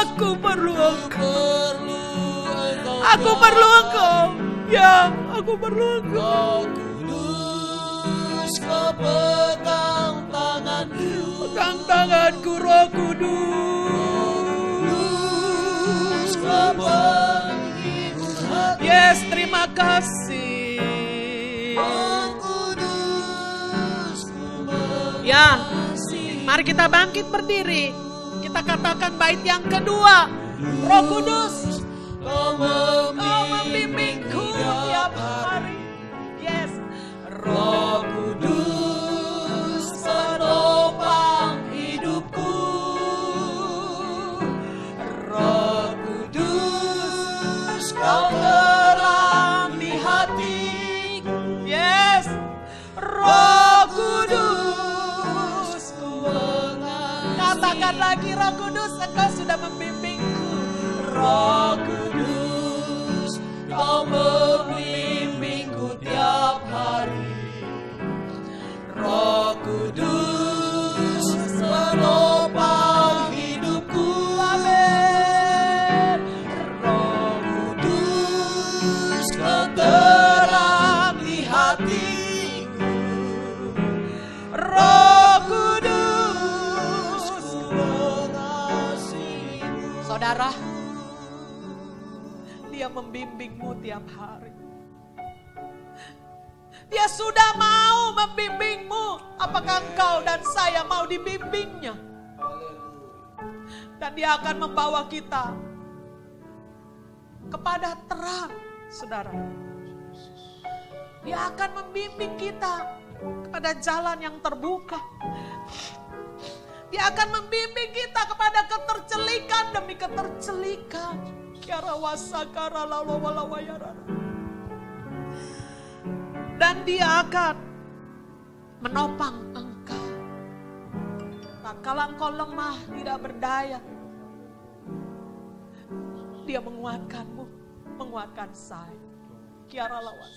Aku perlu Engkau. Aku perlu Engkau. Ya, aku perlu Engkau. Kudus, Kau pegang tanganku. Pegang tanganku, Roh Kudus. Kau penghibur hati. Yes, terima kasih. Ya, mari kita bangkit berdiri. Kita katakan bait yang kedua. Roh Kudus, Kau membimbingku tiap hari. Yes. Roh Kudus, penopang hidupku. Roh Kudus, Kau terang di hatiku. Yes. Roh Kudus, katakan lagi, Roh Kudus, Engkau sudah membimbingku. Roh Kudus, Kau membimbingku tiap hari. Roh Kudus, penopang hidupku. Amin. Roh Kudus, Kau terang di hatiku. Roh Kudus, mengasihimu. saudara, Dia membimbingmu tiap hari. Dia sudah mau membimbingmu. Apakah engkau dan saya mau dibimbingnya? Dan Dia akan membawa kita kepada terang, saudara. Dia akan membimbing kita kepada jalan yang terbuka. Dia akan membimbing kita kepada ketercelikan demi ketercelikan. Dan Dia akan menopang engkau. Tatkala engkau lemah, tidak berdaya, Dia menguatkanmu, menguatkan saya. Kiara lawas.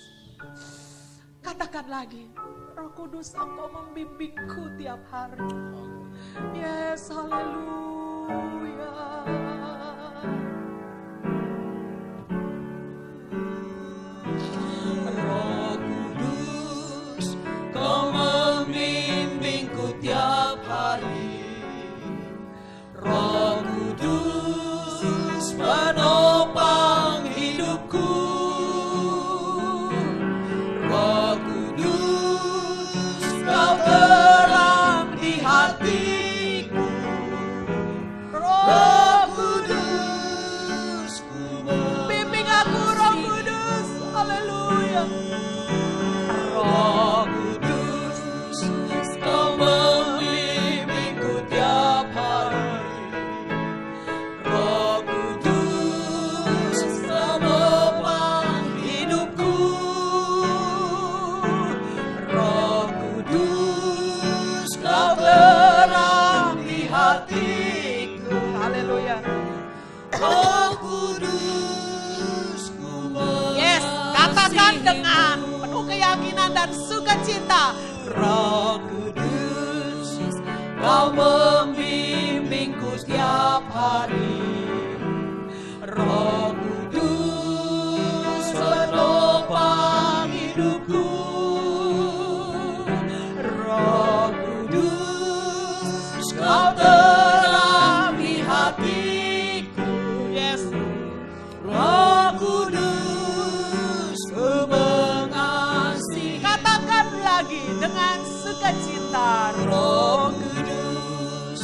Katakan lagi, Roh Kudus, Engkau membimbingku tiap hari. Yes, haleluya. Roh Kudus, Kau membimbingku tiap hari. Roh Kudus, penopang hidupku. Roh Kudus, Kau terang di hatiku. Roh Kudus, Bimbing aku, Roh Kudus. Haleluya. Roh Kudus, Kau membimbingku tiap hari. Roh Kudus, penopang hidupku. Roh Kudus, Kau terang di hatiku. Haleluya. Roh Kudus, ku Yes, katakan dengan penuh keyakinan dan sukacita. Roh Kudus, Kau membimbingku setiap hari. Roh Kudus, penopang hidupku. Roh Kudus, Kau terang di hatiku. Yes. Roh Kudus, ku mengasihi. Katakan lagi dengan sukacita. Roh Kudus,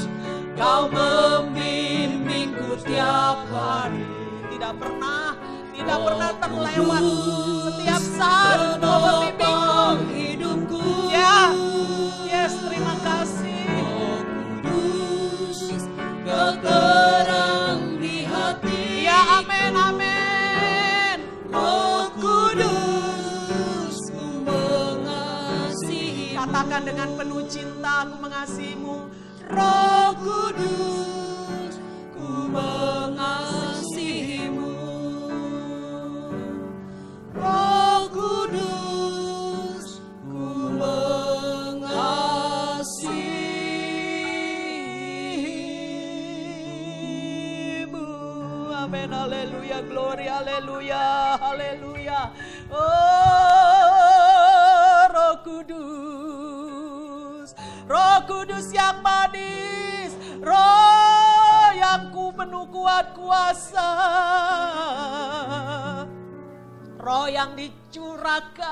Kau membimbingku setiap hari. Tidak pernah terlewat. Setiap saat Engkau membimbingku. Penopang hidupku. Ya, Katakan dengan penuh cinta, aku mengasihimu. Roh Kudus, ku mengasihimu. Roh Kudus, ku mengasihimu. Amin, haleluya, glory, haleluya, haleluya. Oh, Roh Kudus, Roh Kudus yang manis, Roh yang penuh kuat kuasa, Roh yang dicurahkan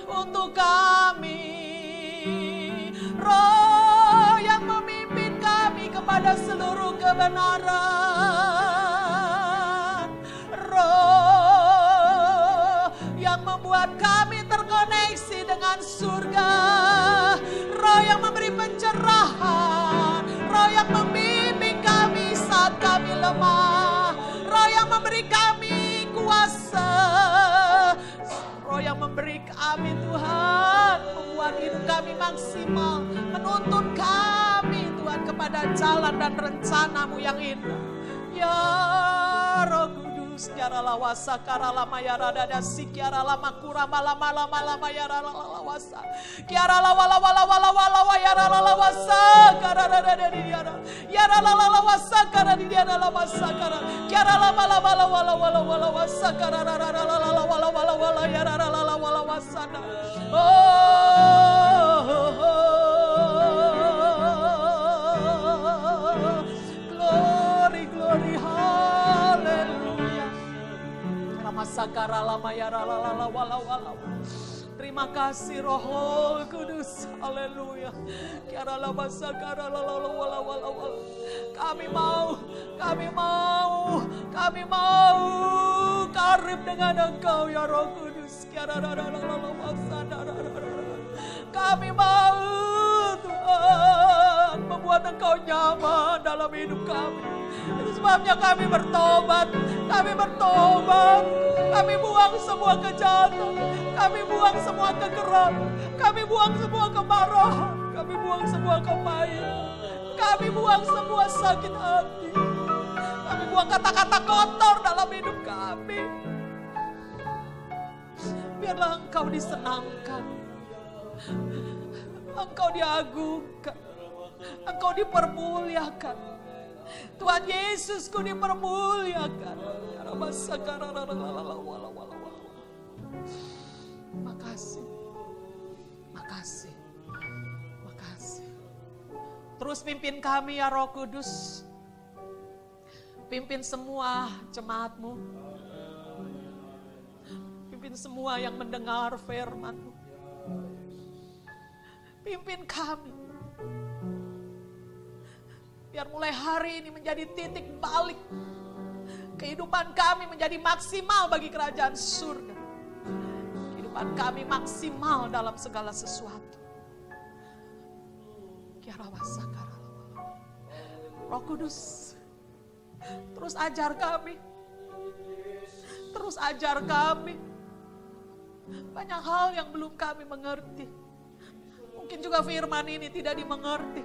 untuk kami, Roh yang memimpin kami kepada seluruh kebenaran, Roh yang membuat kami terkoneksi dengan surga, Roh yang memberi pencerahan, Roh yang membimbing kami saat kami lemah, Roh yang memberi kami kuasa, Roh yang memberi kami Tuhan, membuat hidup kami maksimal, menuntun kami Tuhan kepada jalan dan rencana-Mu yang indah. Ya Roh Kudus, Kiara lawasa karala mayara dada sikiara lama kurama lama lama lama yara lawasa kiara lawala wala wala wala wala yara lawasa karara dada diara yara lawasa karara diara lawasa karara kiara lama lama wala wala wala wasa karara wala wala wala wala yara wala wasa. Glory, glory, haleluya. Sakara lama ya rala wala wala. Terima kasih Roh Kudus, haleluya. Kiara lama sakara lala wala wala wala. Kami mau karib dengan Engkau ya Roh Kudus. Kiara lala kami mau Tuhan membuat Engkau nyaman dalam hidup kami. Itu sebabnya kami bertobat. Kami buang semua kejahatan. Kami buang semua kekerasan. Kami buang semua kemarahan. Kami buang semua kepaitan. Kami buang semua sakit hati. Kami buang kata-kata kotor dalam hidup kami. Biarlah Engkau disenangkan. Engkau diagungkan. Engkau dipermuliakan. Tuhan Yesusku dipermuliakan. Makasih. Terus pimpin kami ya Roh Kudus. Pimpin semua jemaat-Mu. Pimpin semua yang mendengar firman-Mu. Pimpin kami. Biar mulai hari ini menjadi titik balik. Kehidupan kami menjadi maksimal bagi kerajaan surga. Kehidupan kami maksimal dalam segala sesuatu. Roh Kudus, terus ajar kami. Banyak hal yang belum kami mengerti. Mungkin juga firman ini tidak dimengerti.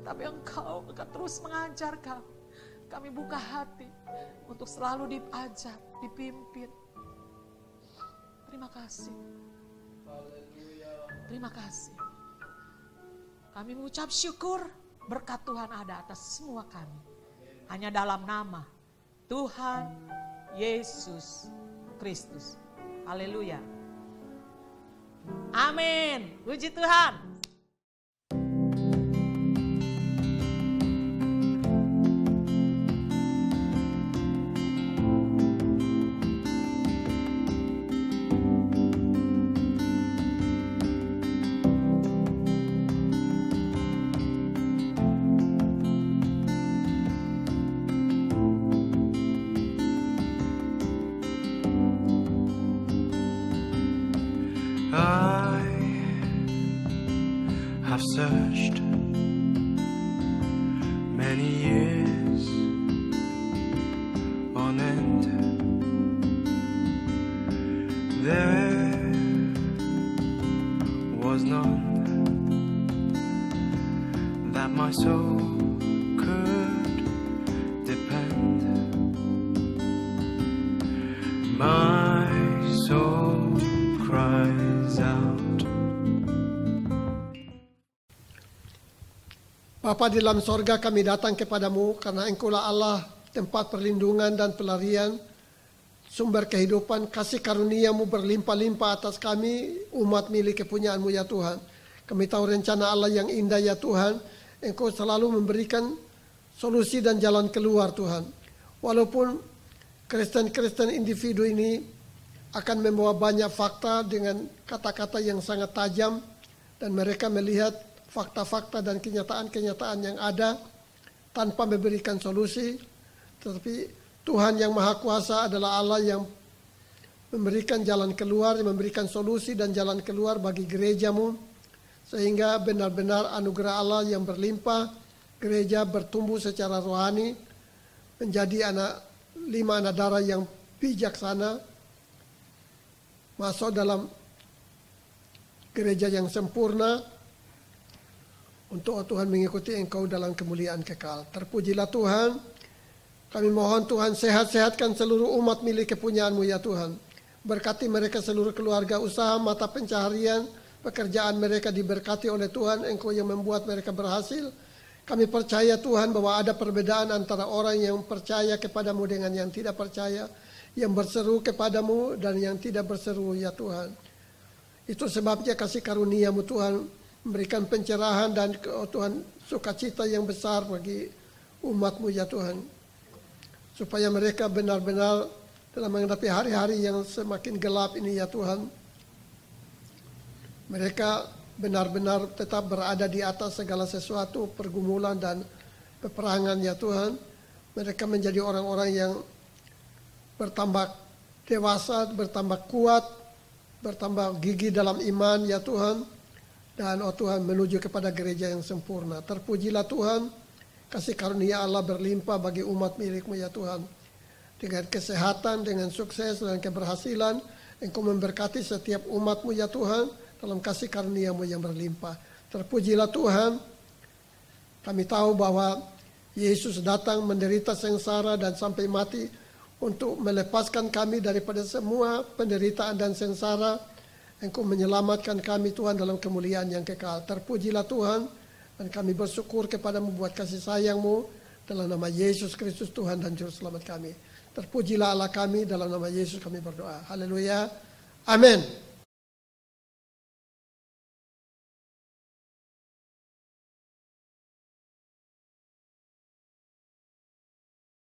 Tapi Engkau akan terus mengajar kami. Kami buka hati untuk selalu diajar, dipimpin. Terima kasih. Kami mengucap syukur, berkat Tuhan ada atas semua kami. Hanya dalam nama Tuhan Yesus Kristus. Haleluya. Amin. Puji Tuhan. Searched many years on end. There was none that my soul could depend. My soul cries out. Bapa di dalam sorga, kami datang kepadamu karena Engkaulah Allah, tempat perlindungan dan pelarian, sumber kehidupan. Kasih karunia-Mu berlimpah-limpah atas kami, umat milik kepunyaan-Mu ya Tuhan. Kami tahu rencana Allah yang indah ya Tuhan. Engkau selalu memberikan solusi dan jalan keluar Tuhan. Walaupun Kristen-Kristen individu ini akan membawa banyak fakta dengan kata-kata yang sangat tajam, dan mereka melihat fakta-fakta dan kenyataan-kenyataan yang ada tanpa memberikan solusi. Tetapi Tuhan yang Maha Kuasa adalah Allah yang memberikan jalan keluar, memberikan solusi dan jalan keluar bagi gereja-Mu, sehingga benar-benar anugerah Allah yang berlimpah, gereja bertumbuh secara rohani, menjadi 5 anak darah yang bijaksana, masuk dalam gereja yang sempurna, untuk Tuhan mengikuti Engkau dalam kemuliaan kekal. Terpujilah Tuhan. Kami mohon Tuhan sehat-sehatkan seluruh umat milik kepunyaan-Mu ya Tuhan. Berkati mereka seluruh keluarga, usaha, mata pencaharian, pekerjaan mereka diberkati oleh Tuhan. Engkau yang membuat mereka berhasil. Kami percaya Tuhan bahwa ada perbedaan antara orang yang percaya kepadamu dengan yang tidak percaya, yang berseru kepadamu dan yang tidak berseru ya Tuhan. Itu sebabnya kasih karunia-Mu Tuhan memberikan pencerahan dan Tuhan sukacita yang besar bagi umat-Mu ya Tuhan. Supaya mereka benar-benar dalam menghadapi hari-hari yang semakin gelap ini ya Tuhan, mereka benar-benar tetap berada di atas segala sesuatu, pergumulan dan peperangan ya Tuhan. Mereka menjadi orang-orang yang bertambah dewasa, bertambah kuat, bertambah gigih dalam iman ya Tuhan. Dan Tuhan menuju kepada gereja yang sempurna. Terpujilah Tuhan, kasih karunia Allah berlimpah bagi umat milik-Mu ya Tuhan. Dengan kesehatan, dengan sukses, dan keberhasilan, Engkau memberkati setiap umat-Mu ya Tuhan, dalam kasih karunia-Mu yang berlimpah. Terpujilah Tuhan, kami tahu bahwa Yesus datang menderita sengsara dan sampai mati untuk melepaskan kami daripada semua penderitaan dan sengsara. Engkau menyelamatkan kami Tuhan dalam kemuliaan yang kekal. Terpujilah Tuhan, dan kami bersyukur kepadamu buat kasih sayang-Mu dalam nama Yesus Kristus Tuhan dan Juru Selamat kami. Terpujilah Allah kami, dalam nama Yesus kami berdoa. Haleluya. Amin.